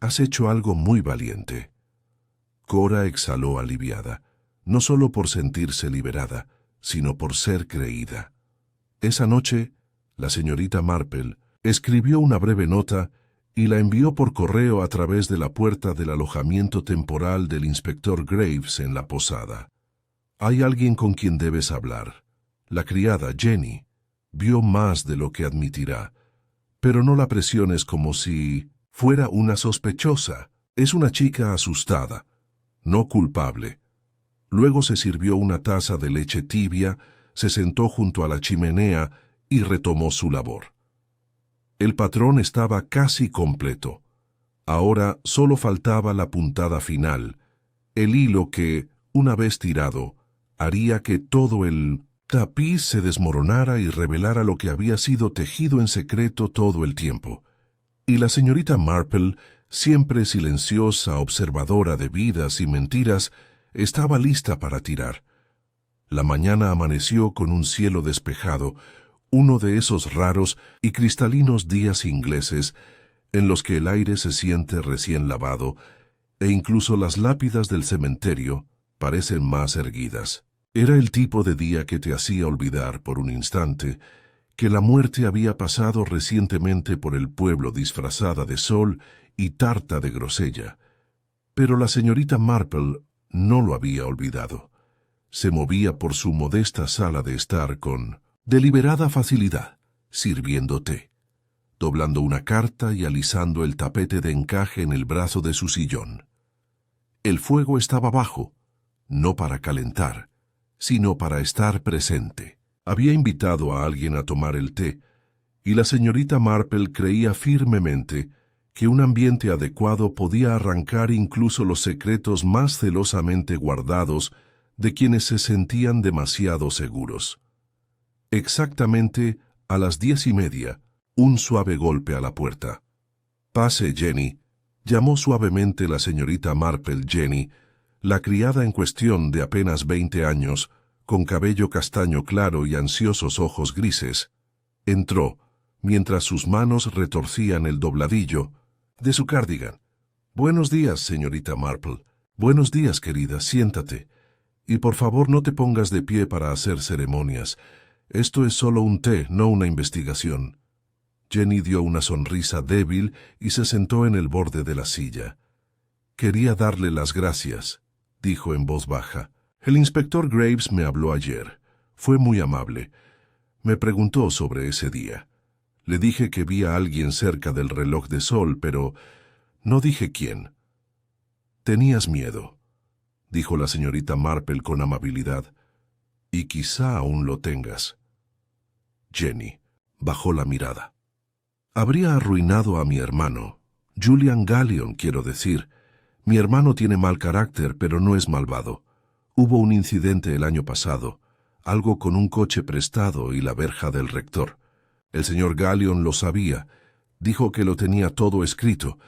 Has hecho algo muy valiente». Cora exhaló aliviada, no solo por sentirse liberada, sino por ser creída. Esa noche, la señorita Marple escribió una breve nota y la envió por correo a través de la puerta del alojamiento temporal del inspector Graves en la posada. «Hay alguien con quien debes hablar. La criada, Jenny, vio más de lo que admitirá, pero no la presiones como si fuera una sospechosa. Es una chica asustada, no culpable. Luego se sirvió una taza de leche tibia, se sentó junto a la chimenea y retomó su labor. El patrón estaba casi completo. Ahora solo faltaba la puntada final, el hilo que, una vez tirado, haría que todo el tapiz se desmoronara y revelara lo que había sido tejido en secreto todo el tiempo. Y la señorita Marple, siempre silenciosa, observadora de vidas y mentiras, estaba lista para tirar. La mañana amaneció con un cielo despejado, uno de esos raros y cristalinos días ingleses en los que el aire se siente recién lavado e incluso las lápidas del cementerio parecen más erguidas. Era el tipo de día que te hacía olvidar por un instante que la muerte había pasado recientemente por el pueblo disfrazada de sol y tarta de grosella. Pero la señorita Marple no lo había olvidado. Se movía por su modesta sala de estar con deliberada facilidad, sirviendo té, doblando una carta y alisando el tapete de encaje en el brazo de su sillón. El fuego estaba bajo, no para calentar, sino para estar presente. Había invitado a alguien a tomar el té, y la señorita Marple creía firmemente que un ambiente adecuado podía arrancar incluso los secretos más celosamente guardados de quienes se sentían demasiado seguros. Exactamente a las 10:30, un suave golpe a la puerta. «Pase, Jenny», llamó suavemente la señorita Marple Jenny, la criada en cuestión de apenas 20 años, con cabello castaño claro y ansiosos ojos grises. Entró, mientras sus manos retorcían el dobladillo de su cardigan. «Buenos días, señorita Marple». «Buenos días, querida, siéntate. Y por favor no te pongas de pie para hacer ceremonias. Esto es solo un té, no una investigación». Jenny dio una sonrisa débil y se sentó en el borde de la silla. «Quería darle las gracias», dijo en voz baja. «El inspector Graves me habló ayer. Fue muy amable. Me preguntó sobre ese día. Le dije que vi a alguien cerca del reloj de sol, pero no dije quién». «Tenías miedo», dijo la señorita Marple con amabilidad. «Y quizá aún lo tengas». Jenny bajó la mirada. «Habría arruinado a mi hermano. Julian Gallion, quiero decir. Mi hermano tiene mal carácter, pero no es malvado. Hubo un incidente el año pasado, algo con un coche prestado y la verja del rector. El señor Gallion lo sabía. Dijo que lo tenía todo escrito.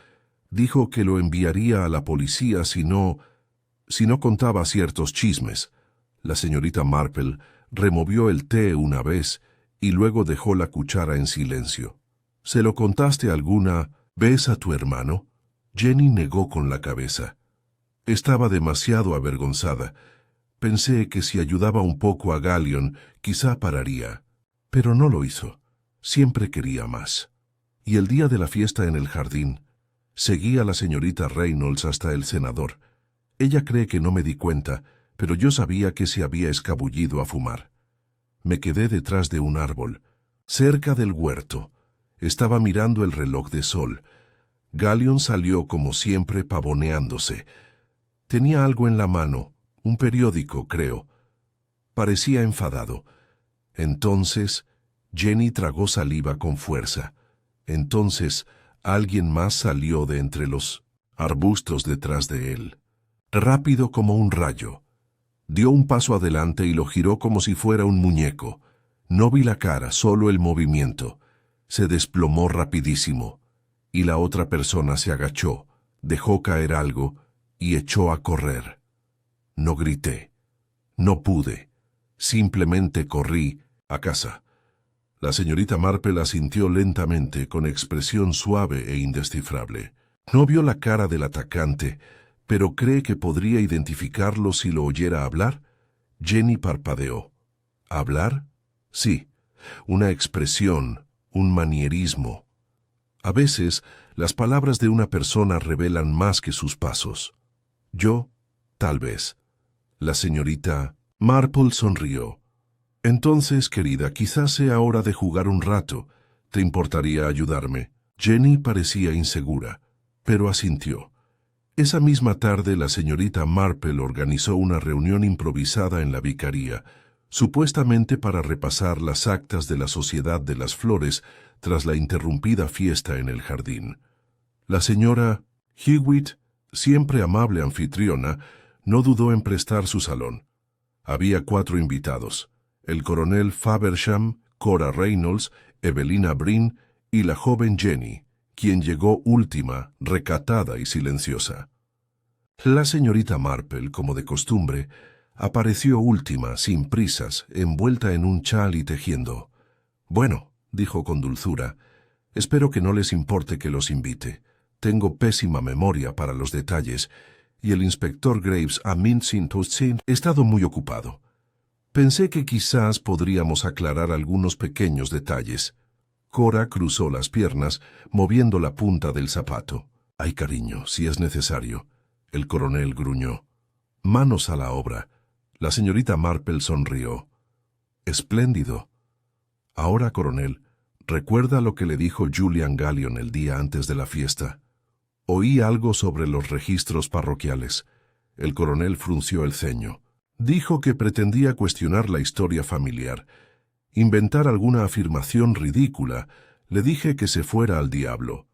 Dijo que lo enviaría a la policía si no contaba ciertos chismes». La señorita Marple removió el té una vez y luego dejó la cuchara en silencio. «¿Se lo contaste alguna vez a tu hermano?» Jenny negó con la cabeza. Estaba demasiado avergonzada. Pensé que si ayudaba un poco a Gallion, quizá pararía. Pero no lo hizo. Siempre quería más. Y el día de la fiesta en el jardín, seguí a la señorita Reynolds hasta el cenador. Ella cree que no me di cuenta, pero yo sabía que se había escabullido a fumar. Me quedé detrás de un árbol, cerca del huerto. Estaba mirando el reloj de sol. Gallion salió como siempre pavoneándose. Tenía algo en la mano, un periódico, creo. Parecía enfadado. Entonces, Jenny tragó saliva con fuerza. Entonces, alguien más salió de entre los arbustos detrás de él. Rápido como un rayo. Dio un paso adelante y lo giró como si fuera un muñeco. No vi la cara, solo el movimiento. Se desplomó rapidísimo, y la otra persona se agachó, dejó caer algo y echó a correr. No grité. No pude. Simplemente corrí a casa. La señorita Marple asintió lentamente, con expresión suave e indescifrable. No vio la cara del atacante, pero cree que podría identificarlo si lo oyera hablar. Jenny parpadeó. ¿Hablar? Sí. Una expresión, un manierismo. A veces, las palabras de una persona revelan más que sus pasos. Yo, tal vez. La señorita Marple sonrió. Entonces, querida, quizás sea hora de jugar un rato. ¿Te importaría ayudarme? Jenny parecía insegura, pero asintió. Esa misma tarde la señorita Marple organizó una reunión improvisada en la vicaría, supuestamente para repasar las actas de la Sociedad de las Flores tras la interrumpida fiesta en el jardín. La señora Hewitt, siempre amable anfitriona, no dudó en prestar su salón. Había 4 invitados: el coronel Faversham, Cora Reynolds, Evelina Brin y la joven Jenny, quien llegó última, recatada y silenciosa. La señorita Marple, como de costumbre, apareció última, sin prisas, envuelta en un chal y tejiendo. «Bueno», dijo con dulzura, «espero que no les importe que los invite. Tengo pésima memoria para los detalles, y el inspector Graves ha estado muy ocupado. Pensé que quizás podríamos aclarar algunos pequeños detalles». Cora cruzó las piernas, moviendo la punta del zapato. «Ay, cariño, si es necesario». El coronel gruñó. «Manos a la obra». La señorita Marple sonrió. «Espléndido. Ahora, coronel, ¿recuerda lo que le dijo Julian Gallion el día antes de la fiesta? Oí algo sobre los registros parroquiales». El coronel frunció el ceño. «Dijo que pretendía cuestionar la historia familiar, inventar alguna afirmación ridícula. Le dije que se fuera al diablo».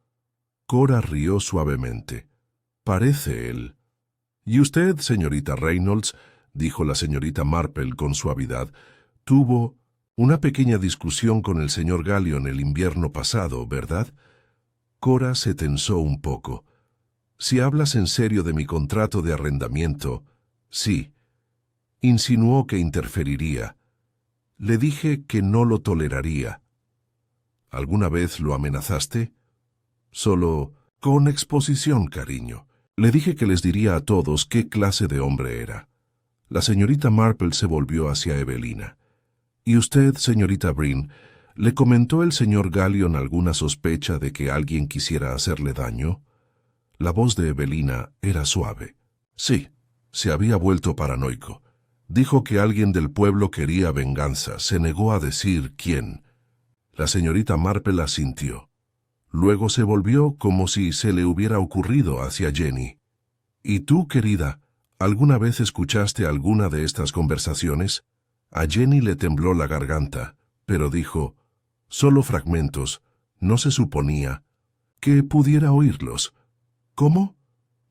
Cora rió suavemente. «Parece él». «¿Y usted, señorita Reynolds?», dijo la señorita Marple con suavidad, «tuvo una pequeña discusión con el señor Gallion el invierno pasado, ¿verdad?». Cora se tensó un poco. «Si hablas en serio de mi contrato de arrendamiento, sí». Insinuó que interferiría. «Le dije que no lo toleraría». «¿Alguna vez lo amenazaste?». «Solo con exposición, cariño. Le dije que les diría a todos qué clase de hombre era». La señorita Marple se volvió hacia Evelina. «¿Y usted, señorita Brin, le comentó el señor Gallion alguna sospecha de que alguien quisiera hacerle daño?». La voz de Evelina era suave. «Sí, se había vuelto paranoico. Dijo que alguien del pueblo quería venganza. Se negó a decir quién». La señorita Marple asintió. Luego se volvió como si se le hubiera ocurrido hacia Jenny. «¿Y tú, querida, alguna vez escuchaste alguna de estas conversaciones?». A Jenny le tembló la garganta, pero dijo: «Solo fragmentos. No se suponía que pudiera oírlos». «¿Cómo?».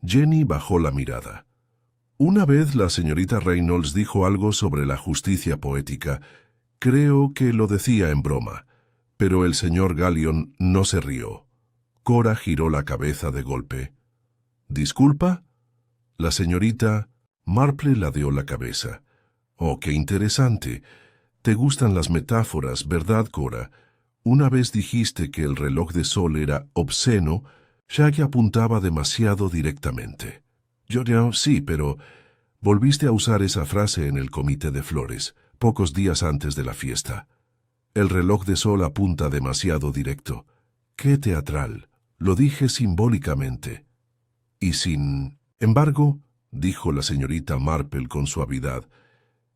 Jenny bajó la mirada. «Una vez la señorita Reynolds dijo algo sobre la justicia poética. Creo que lo decía en broma, pero el señor Gallion no se rió». Cora giró la cabeza de golpe. «¿Disculpa?». La señorita Marple ladeó la cabeza. «Oh, qué interesante. Te gustan las metáforas, ¿verdad, Cora? Una vez dijiste que el reloj de sol era obsceno, ya que apuntaba demasiado directamente». «Yo sí, pero volviste a usar esa frase en el comité de flores, pocos días antes de la fiesta. El reloj de sol apunta demasiado directo. ¡Qué teatral! Lo dije simbólicamente». «Y sin embargo», dijo la señorita Marple con suavidad,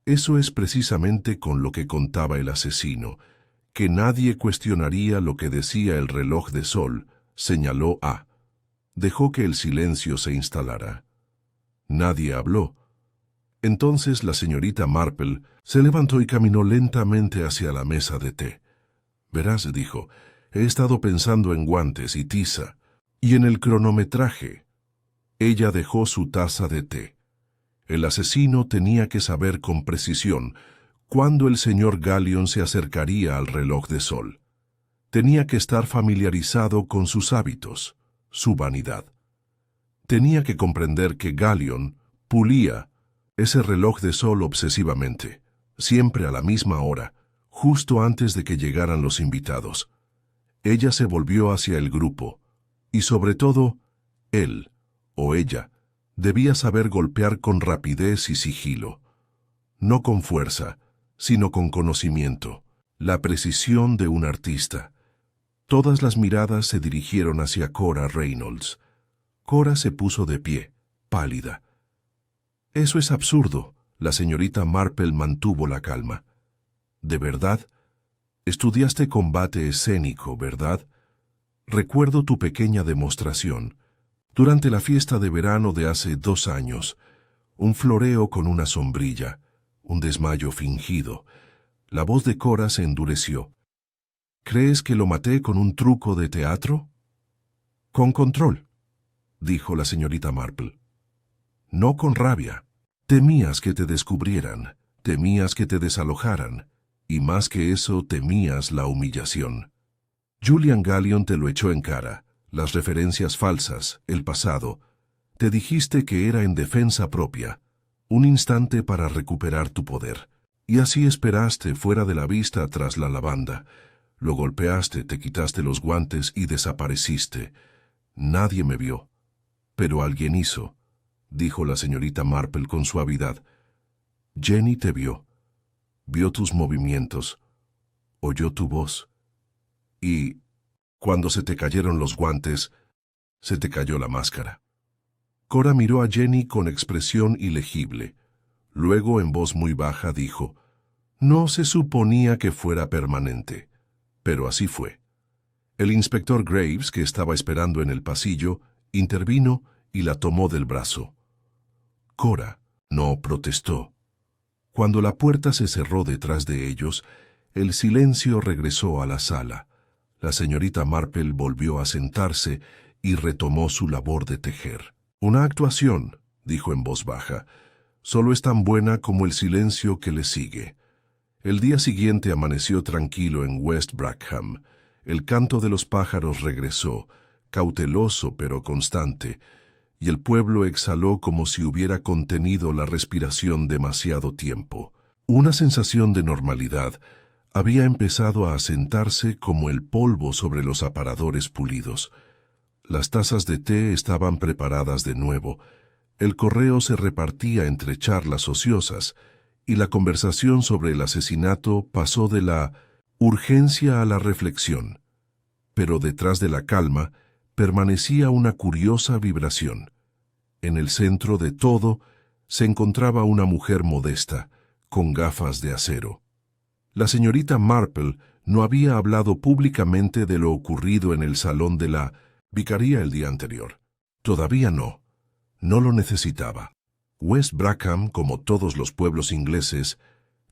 «eso es precisamente con lo que contaba el asesino, que nadie cuestionaría lo que decía el reloj de sol», señaló A. Dejó que el silencio se instalara. Nadie habló. Entonces la señorita Marple se levantó y caminó lentamente hacia la mesa de té. «Verás», dijo, «he estado pensando en guantes y tiza, y en el cronometraje». Ella dejó su taza de té. El asesino tenía que saber con precisión cuándo el señor Gallion se acercaría al reloj de sol. Tenía que estar familiarizado con sus hábitos, su vanidad. Tenía que comprender que Gallion pulía ese reloj de sol obsesivamente, siempre a la misma hora, justo antes de que llegaran los invitados. Ella se volvió hacia el grupo, y sobre todo, él, o ella, debía saber golpear con rapidez y sigilo. No con fuerza, sino con conocimiento, la precisión de un artista. Todas las miradas se dirigieron hacia Cora Reynolds. Cora se puso de pie, pálida. «Eso es absurdo», la señorita Marple mantuvo la calma. «¿De verdad? Estudiaste combate escénico, ¿verdad? Recuerdo tu pequeña demostración. Durante la fiesta de verano de hace 2 años, un floreo con una sombrilla, un desmayo fingido. La voz de Cora se endureció. ¿Crees que lo maté con un truco de teatro? Con control, dijo la señorita Marple. No con rabia. Temías que te descubrieran, temías que te desalojaran, y más que eso temías la humillación. Julian Gallion te lo echó en cara, las referencias falsas, el pasado. Te dijiste que era en defensa propia, un instante para recuperar tu poder. Y así esperaste fuera de la vista tras la lavanda. Lo golpeaste, te quitaste los guantes y desapareciste. Nadie me vio. Pero alguien hizo, dijo la señorita Marple con suavidad. Jenny te vio. Vio tus movimientos. Oyó tu voz. Y, cuando se te cayeron los guantes, se te cayó la máscara. Cora miró a Jenny con expresión ilegible. Luego, en voz muy baja, dijo, «No se suponía que fuera permanente, pero así fue». El inspector Graves, que estaba esperando en el pasillo, intervino y la tomó del brazo. Cora no protestó. Cuando la puerta se cerró detrás de ellos, el silencio regresó a la sala. La señorita Marple volvió a sentarse y retomó su labor de tejer. «Una actuación», dijo en voz baja, «solo es tan buena como el silencio que le sigue». El día siguiente amaneció tranquilo en West Brackham. El canto de los pájaros regresó, cauteloso pero constante, y el pueblo exhaló como si hubiera contenido la respiración demasiado tiempo. Una sensación de normalidad había empezado a asentarse como el polvo sobre los aparadores pulidos. Las tazas de té estaban preparadas de nuevo, el correo se repartía entre charlas ociosas, y la conversación sobre el asesinato pasó de la urgencia a la reflexión. Pero detrás de la calma permanecía una curiosa vibración. En el centro de todo se encontraba una mujer modesta, con gafas de acero. La señorita Marple no había hablado públicamente de lo ocurrido en el salón de la vicaría el día anterior. Todavía no. No lo necesitaba. West Brackham, como todos los pueblos ingleses,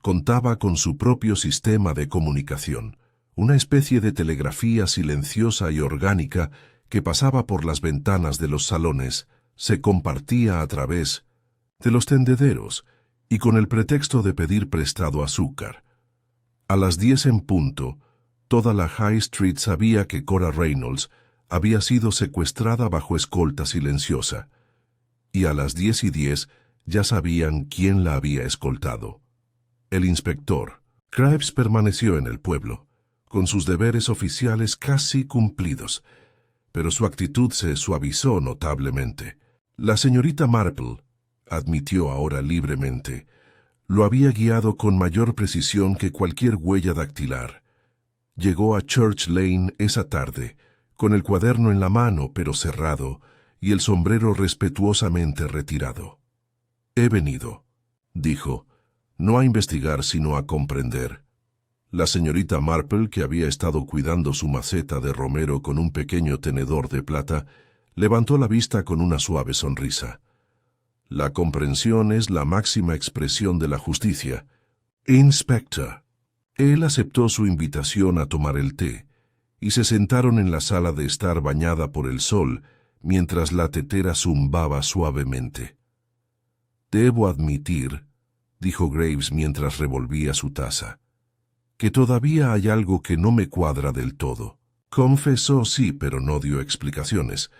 contaba con su propio sistema de comunicación, una especie de telegrafía silenciosa y orgánica que pasaba por las ventanas de los salones, se compartía a través de los tendederos y con el pretexto de pedir prestado azúcar. A las 10 en punto, toda la High Street sabía que Cora Reynolds había sido secuestrada bajo escolta silenciosa, y a las 10:10 ya sabían quién la había escoltado. El inspector. Graves permaneció en el pueblo, con sus deberes oficiales casi cumplidos, pero su actitud se suavizó notablemente. La señorita Marple, admitió ahora libremente, lo había guiado con mayor precisión que cualquier huella dactilar. Llegó a Church Lane esa tarde, con el cuaderno en la mano pero cerrado, y el sombrero respetuosamente retirado. «He venido», dijo, «no a investigar sino a comprender». La señorita Marple, que había estado cuidando su maceta de romero con un pequeño tenedor de plata, levantó la vista con una suave sonrisa. «La comprensión es la máxima expresión de la justicia. Inspector». Él aceptó su invitación a tomar el té, y se sentaron en la sala de estar bañada por el sol, mientras la tetera zumbaba suavemente. «Debo admitir», dijo Graves mientras revolvía su taza, «que todavía hay algo que no me cuadra del todo». Confesó sí, pero no dio explicaciones.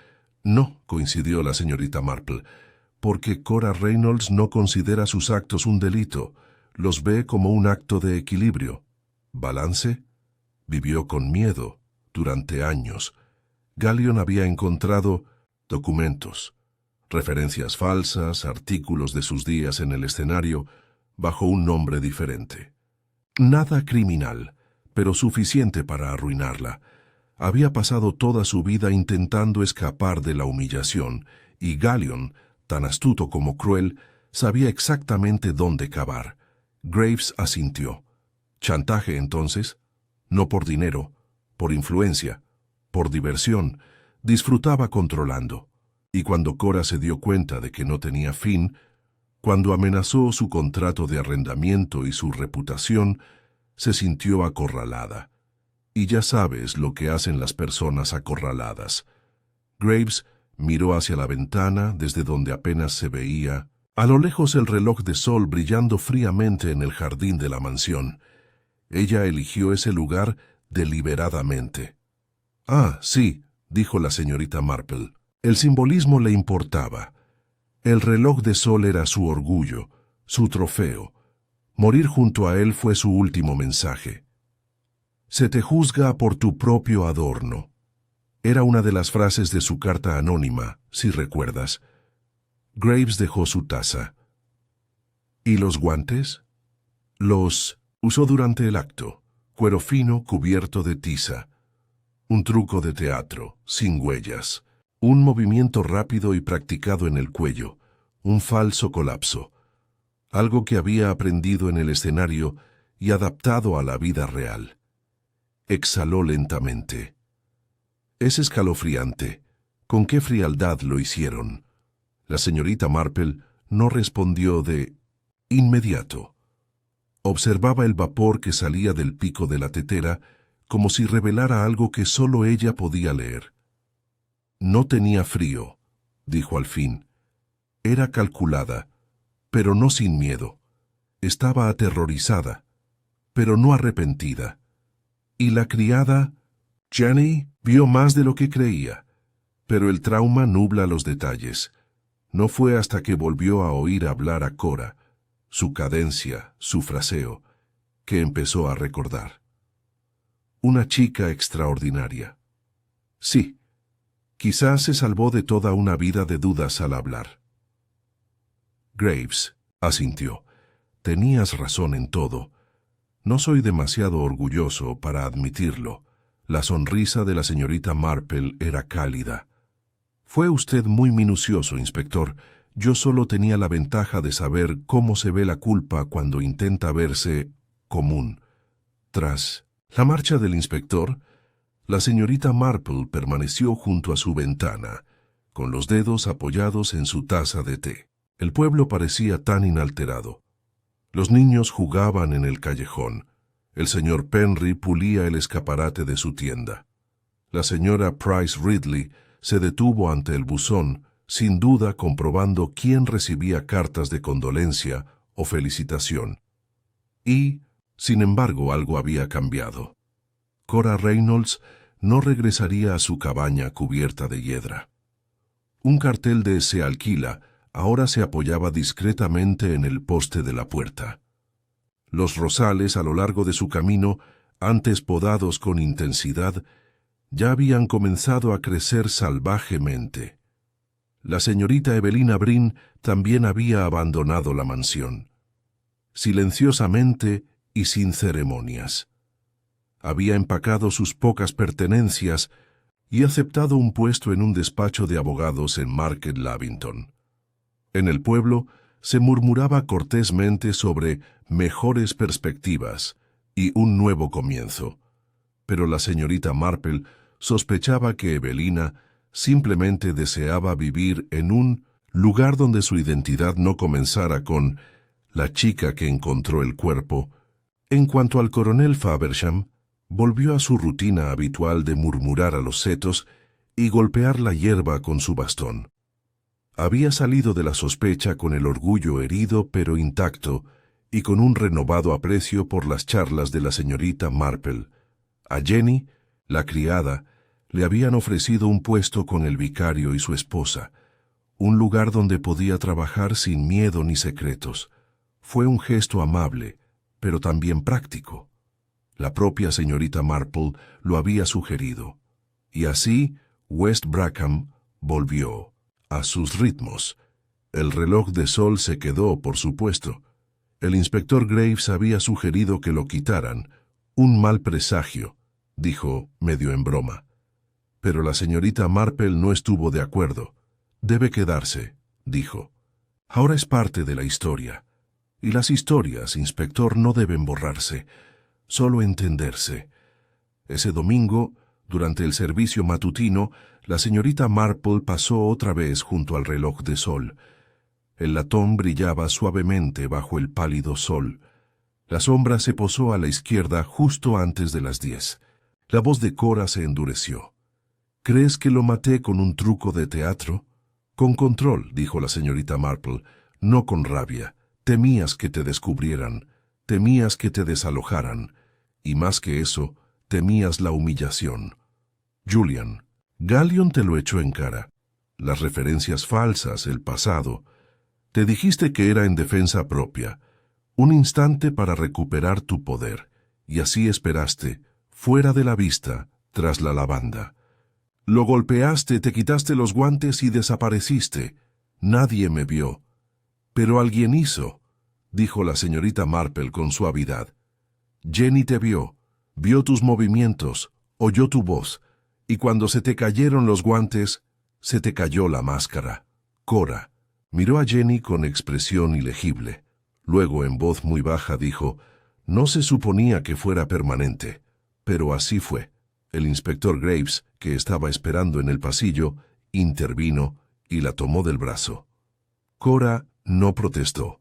«No», coincidió la señorita Marple, «porque Cora Reynolds no considera sus actos un delito, los ve como un acto de equilibrio. ¿Balance? Vivió con miedo durante años. Gallion había encontrado documentos, referencias falsas, artículos de sus días en el escenario, bajo un nombre diferente. Nada criminal, pero suficiente para arruinarla. Había pasado toda su vida intentando escapar de la humillación, y Gallion, tan astuto como cruel, sabía exactamente dónde cavar. Graves asintió. ¿Chantaje, entonces? No por dinero, por influencia, por diversión. Disfrutaba controlando. Y cuando Cora se dio cuenta de que no tenía fin, cuando amenazó su contrato de arrendamiento y su reputación, se sintió acorralada. Y ya sabes lo que hacen las personas acorraladas. Graves miró hacia la ventana desde donde apenas se veía, a lo lejos el reloj de sol brillando fríamente en el jardín de la mansión. Ella eligió ese lugar deliberadamente. «Ah, sí», dijo la señorita Marple. El simbolismo le importaba. El reloj de sol era su orgullo, su trofeo. Morir junto a él fue su último mensaje. «Se te juzga por tu propio adorno». Era una de las frases de su carta anónima, si recuerdas. Graves dejó su taza. ¿Y los guantes? Los usó durante el acto, cuero fino cubierto de tiza. Un truco de teatro, sin huellas. Un movimiento rápido y practicado en el cuello, un falso colapso. Algo que había aprendido en el escenario y adaptado a la vida real. Exhaló lentamente. Es escalofriante. ¿Con qué frialdad lo hicieron? La señorita Marple no respondió de inmediato. Observaba el vapor que salía del pico de la tetera como si revelara algo que solo ella podía leer. No tenía frío, dijo al fin. Era calculada, pero no sin miedo. Estaba aterrorizada, pero no arrepentida. Y la criada, Jenny, vio más de lo que creía, pero el trauma nubla los detalles. No fue hasta que volvió a oír hablar a Cora, su cadencia, su fraseo, que empezó a recordar. Una chica extraordinaria. Sí, quizás se salvó de toda una vida de dudas al hablar. Graves asintió. Tenías razón en todo. No soy demasiado orgulloso para admitirlo. La sonrisa de la señorita Marple era cálida. Fue usted muy minucioso, inspector. Yo solo tenía la ventaja de saber cómo se ve la culpa cuando intenta verse común. Tras la marcha del inspector, la señorita Marple permaneció junto a su ventana, con los dedos apoyados en su taza de té. El pueblo parecía tan inalterado. Los niños jugaban en el callejón. El señor Penry pulía el escaparate de su tienda. La señora Price Ridley se detuvo ante el buzón, sin duda comprobando quién recibía cartas de condolencia o felicitación. Y, sin embargo, algo había cambiado. Cora Reynolds no regresaría a su cabaña cubierta de hiedra. Un cartel de «Se alquila» ahora se apoyaba discretamente en el poste de la puerta. Los rosales a lo largo de su camino, antes podados con intensidad, ya habían comenzado a crecer salvajemente. La señorita Evelina Brin también había abandonado la mansión. Silenciosamente y sin ceremonias. Había empacado sus pocas pertenencias y aceptado un puesto en un despacho de abogados en Market Lavington. En el pueblo se murmuraba cortésmente sobre mejores perspectivas y un nuevo comienzo, pero la señorita Marple sospechaba que Evelina simplemente deseaba vivir en un lugar donde su identidad no comenzara con la chica que encontró el cuerpo. En cuanto al coronel Faversham, volvió a su rutina habitual de murmurar a los setos y golpear la hierba con su bastón. Había salido de la sospecha con el orgullo herido pero intacto y con un renovado aprecio por las charlas de la señorita Marple. A Jenny, la criada, le habían ofrecido un puesto con el vicario y su esposa, un lugar donde podía trabajar sin miedo ni secretos. Fue un gesto amable, pero también práctico. La propia señorita Marple lo había sugerido. Y así, West Brackham volvió a sus ritmos. El reloj de sol se quedó, por supuesto. El inspector Graves había sugerido que lo quitaran. Un mal presagio, dijo medio en broma. Pero la señorita Marple no estuvo de acuerdo. Debe quedarse, dijo. Ahora es parte de la historia. Y las historias, inspector, no deben borrarse, solo entenderse. Ese domingo, Durante el servicio matutino, la señorita Marple pasó otra vez junto al reloj de sol. El latón brillaba suavemente bajo el pálido sol. La sombra se posó a la izquierda justo antes de las 10. La voz de Cora se endureció. ¿Crees que lo maté con un truco de teatro? Con control, dijo la señorita Marple, no con rabia. Temías que te descubrieran, temías que te desalojaran, y más que eso, temías la humillación. Julian, Gallion te lo echó en cara. Las referencias falsas, el pasado. Te dijiste que era en defensa propia. Un instante para recuperar tu poder, y así esperaste, fuera de la vista, tras la lavanda. Lo golpeaste, te quitaste los guantes y desapareciste. Nadie me vio. Pero alguien hizo, dijo la señorita Marple con suavidad. Jenny te vio tus movimientos, oyó tu voz, y cuando se te cayeron los guantes, se te cayó la máscara. Cora miró a Jenny con expresión ilegible. Luego, en voz muy baja, dijo, no se suponía que fuera permanente, pero así fue. El inspector Graves, que estaba esperando en el pasillo, intervino y la tomó del brazo. Cora no protestó.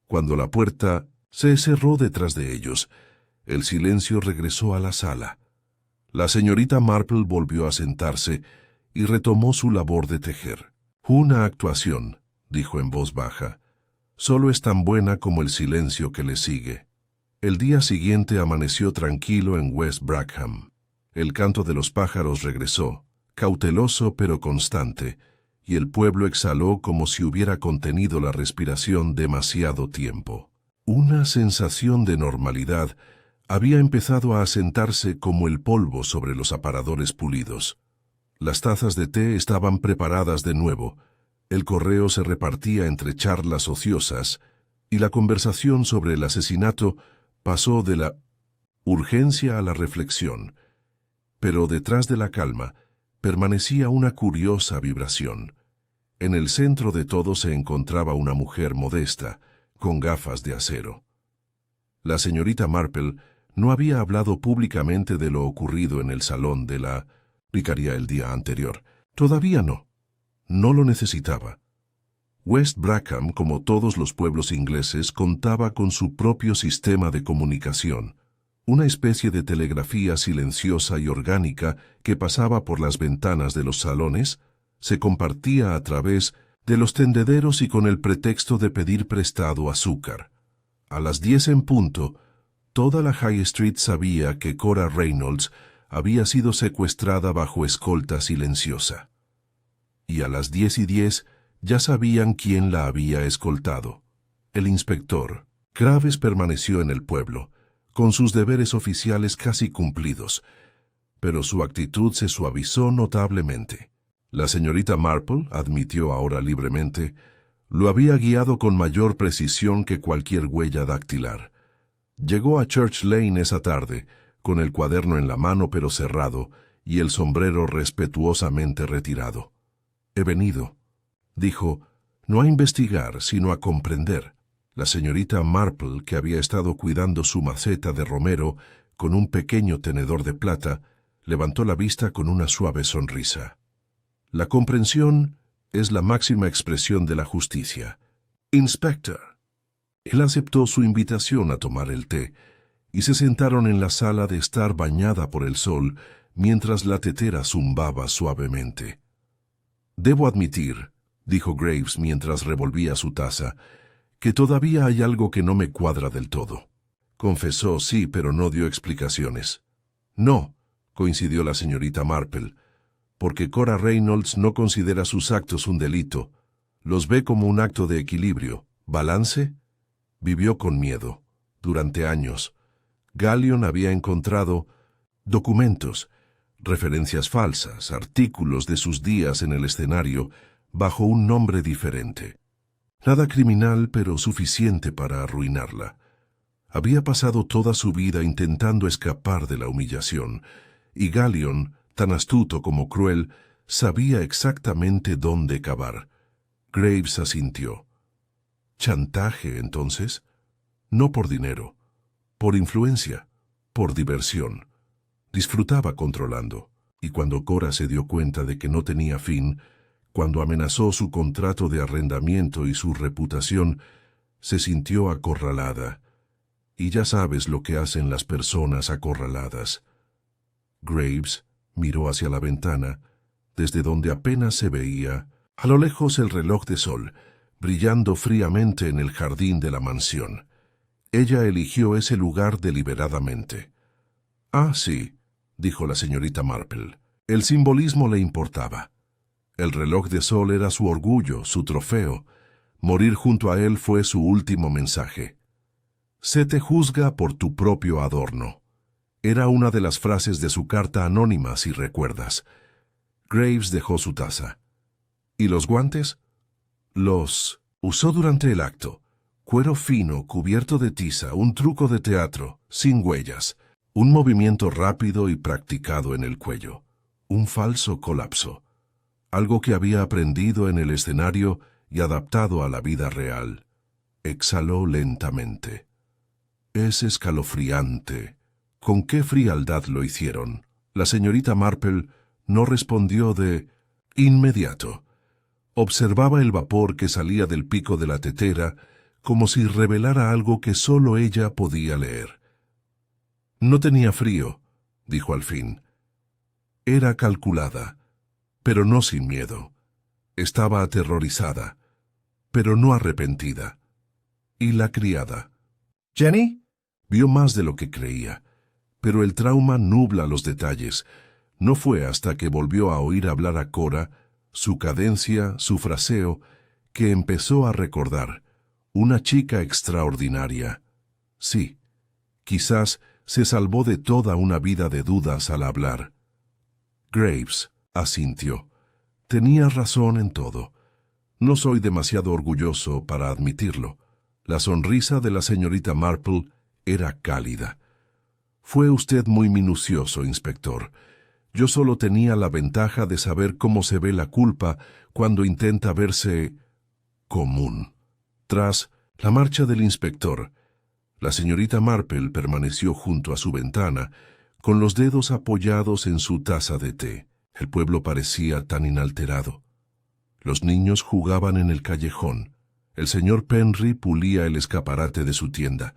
Cuando la puerta se cerró detrás de ellos, el silencio regresó a la sala. La señorita Marple volvió a sentarse y retomó su labor de tejer. Una actuación, dijo en voz baja, solo es tan buena como el silencio que le sigue. El día siguiente amaneció tranquilo en West Brackham. El canto de los pájaros regresó, cauteloso pero constante, y el pueblo exhaló como si hubiera contenido la respiración demasiado tiempo. Una sensación de normalidad había empezado a asentarse como el polvo sobre los aparadores pulidos. Las tazas de té estaban preparadas de nuevo, el correo se repartía entre charlas ociosas, y la conversación sobre el asesinato pasó de la urgencia a la reflexión. Pero detrás de la calma permanecía una curiosa vibración. En el centro de todo se encontraba una mujer modesta, con gafas de acero. La señorita Marple no había hablado públicamente de lo ocurrido en el salón de la vicaría el día anterior. Todavía no. No lo necesitaba. West Brackham, como todos los pueblos ingleses, contaba con su propio sistema de comunicación, una especie de telegrafía silenciosa y orgánica que pasaba por las ventanas de los salones, se compartía a través de los tendederos y con el pretexto de pedir prestado azúcar. A las 10 en punto, toda la High Street sabía que Cora Reynolds había sido secuestrada bajo escolta silenciosa. Y a las 10:10 ya sabían quién la había escoltado. El inspector. Graves permaneció en el pueblo, con sus deberes oficiales casi cumplidos, pero su actitud se suavizó notablemente. La señorita Marple, admitió ahora libremente, lo había guiado con mayor precisión que cualquier huella dactilar. Llegó a Church Lane esa tarde, con el cuaderno en la mano pero cerrado, y el sombrero respetuosamente retirado. He venido, dijo, no a investigar, sino a comprender. La señorita Marple, que había estado cuidando su maceta de romero con un pequeño tenedor de plata, levantó la vista con una suave sonrisa. La comprensión es la máxima expresión de la justicia. Inspector. Él aceptó su invitación a tomar el té, y se sentaron en la sala de estar bañada por el sol, mientras la tetera zumbaba suavemente. Debo admitir, dijo Graves mientras revolvía su taza, que todavía hay algo que no me cuadra del todo. Confesó sí, pero no dio explicaciones. No, coincidió la señorita Marple, porque Cora Reynolds no considera sus actos un delito. Los ve como un acto de equilibrio. ¿Balance? Vivió con miedo. Durante años. Gallion había encontrado documentos, referencias falsas, artículos de sus días en el escenario, bajo un nombre diferente. Nada criminal, pero suficiente para arruinarla. Había pasado toda su vida intentando escapar de la humillación, y Gallion, tan astuto como cruel, sabía exactamente dónde cavar. Graves asintió. ¿Chantaje, entonces? No por dinero, por influencia, por diversión. Disfrutaba controlando. Y cuando Cora se dio cuenta de que no tenía fin, cuando amenazó su contrato de arrendamiento y su reputación, se sintió acorralada. Y ya sabes lo que hacen las personas acorraladas. Graves miró hacia la ventana, desde donde apenas se veía, a lo lejos, el reloj de sol, brillando fríamente en el jardín de la mansión. Ella eligió ese lugar deliberadamente. «Ah, sí», dijo la señorita Marple. El simbolismo le importaba. El reloj de sol era su orgullo, su trofeo. Morir junto a él fue su último mensaje. «Se te juzga por tu propio adorno». Era una de las frases de su carta anónima, si recuerdas. Graves dejó su taza. ¿Y los guantes? Los usó durante el acto. Cuero fino, cubierto de tiza, un truco de teatro, sin huellas, un movimiento rápido y practicado en el cuello, un falso colapso, algo que había aprendido en el escenario y adaptado a la vida real. Exhaló lentamente. Es escalofriante. ¿Con qué frialdad lo hicieron? La señorita Marple no respondió de inmediato. Observaba el vapor que salía del pico de la tetera como si revelara algo que solo ella podía leer. «No tenía frío», dijo al fin. Era calculada, pero no sin miedo. Estaba aterrorizada, pero no arrepentida. ¿Y la criada? «¿Jenny?» Vio más de lo que creía, pero el trauma nubla los detalles. No fue hasta que volvió a oír hablar a Cora, su cadencia, su fraseo, que empezó a recordar. Una chica extraordinaria. Sí, quizás se salvó de toda una vida de dudas al hablar. Graves asintió. Tenía razón en todo. No soy demasiado orgulloso para admitirlo. La sonrisa de la señorita Marple era cálida. Fue usted muy minucioso, inspector. Yo solo tenía la ventaja de saber cómo se ve la culpa cuando intenta verse común. Tras la marcha del inspector, la señorita Marple permaneció junto a su ventana, con los dedos apoyados en su taza de té. El pueblo parecía tan inalterado. Los niños jugaban en el callejón. El señor Penry pulía el escaparate de su tienda.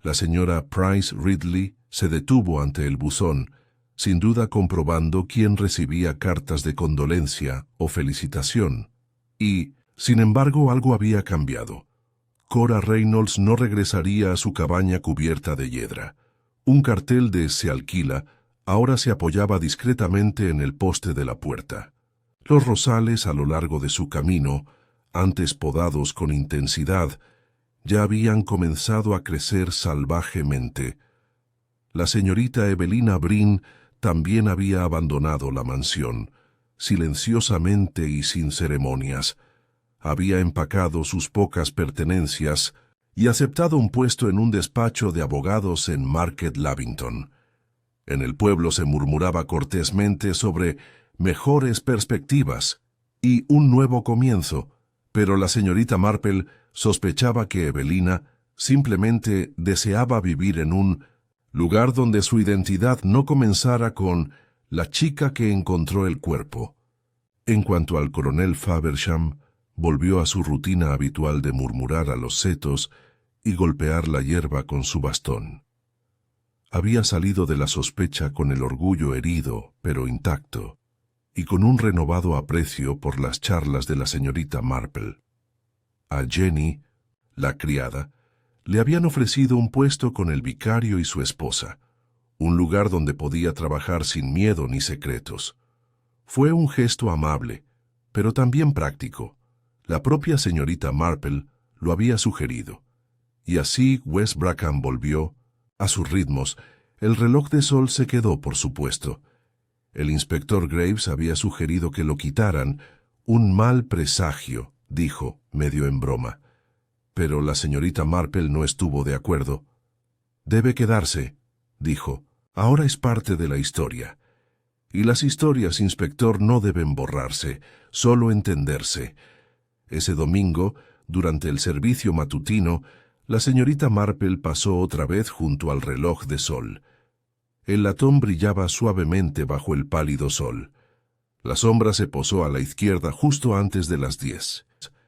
La señora Price Ridley se detuvo ante el buzón, sin duda comprobando quién recibía cartas de condolencia o felicitación. Y, sin embargo, algo había cambiado. Cora Reynolds no regresaría a su cabaña cubierta de hiedra. Un cartel de «Se alquila» ahora se apoyaba discretamente en el poste de la puerta. Los rosales a lo largo de su camino, antes podados con intensidad, ya habían comenzado a crecer salvajemente. La señorita Evelina Brin también había abandonado la mansión, silenciosamente y sin ceremonias. Había empacado sus pocas pertenencias y aceptado un puesto en un despacho de abogados en Market Lavington. En el pueblo se murmuraba cortésmente sobre mejores perspectivas y un nuevo comienzo, pero la señorita Marple sospechaba que Evelina simplemente deseaba vivir en un lugar donde su identidad no comenzara con la chica que encontró el cuerpo. En cuanto al coronel Faversham, volvió a su rutina habitual de murmurar a los setos y golpear la hierba con su bastón. Había salido de la sospecha con el orgullo herido, pero intacto, y con un renovado aprecio por las charlas de la señorita Marple. A Jenny, la criada, le habían ofrecido un puesto con el vicario y su esposa, un lugar donde podía trabajar sin miedo ni secretos. Fue un gesto amable, pero también práctico. La propia señorita Marple lo había sugerido. Y así West Brackham volvió, a sus ritmos. El reloj de sol se quedó, por supuesto. El inspector Graves había sugerido que lo quitaran. Un mal presagio, dijo, medio en broma. Pero la señorita Marple no estuvo de acuerdo. Debe quedarse, dijo. Ahora es parte de la historia. Y las historias, inspector, no deben borrarse, solo entenderse. Ese domingo, durante el servicio matutino, la señorita Marple pasó otra vez junto al reloj de sol. El latón brillaba suavemente bajo el pálido sol. La sombra se posó a la izquierda justo antes de las 10.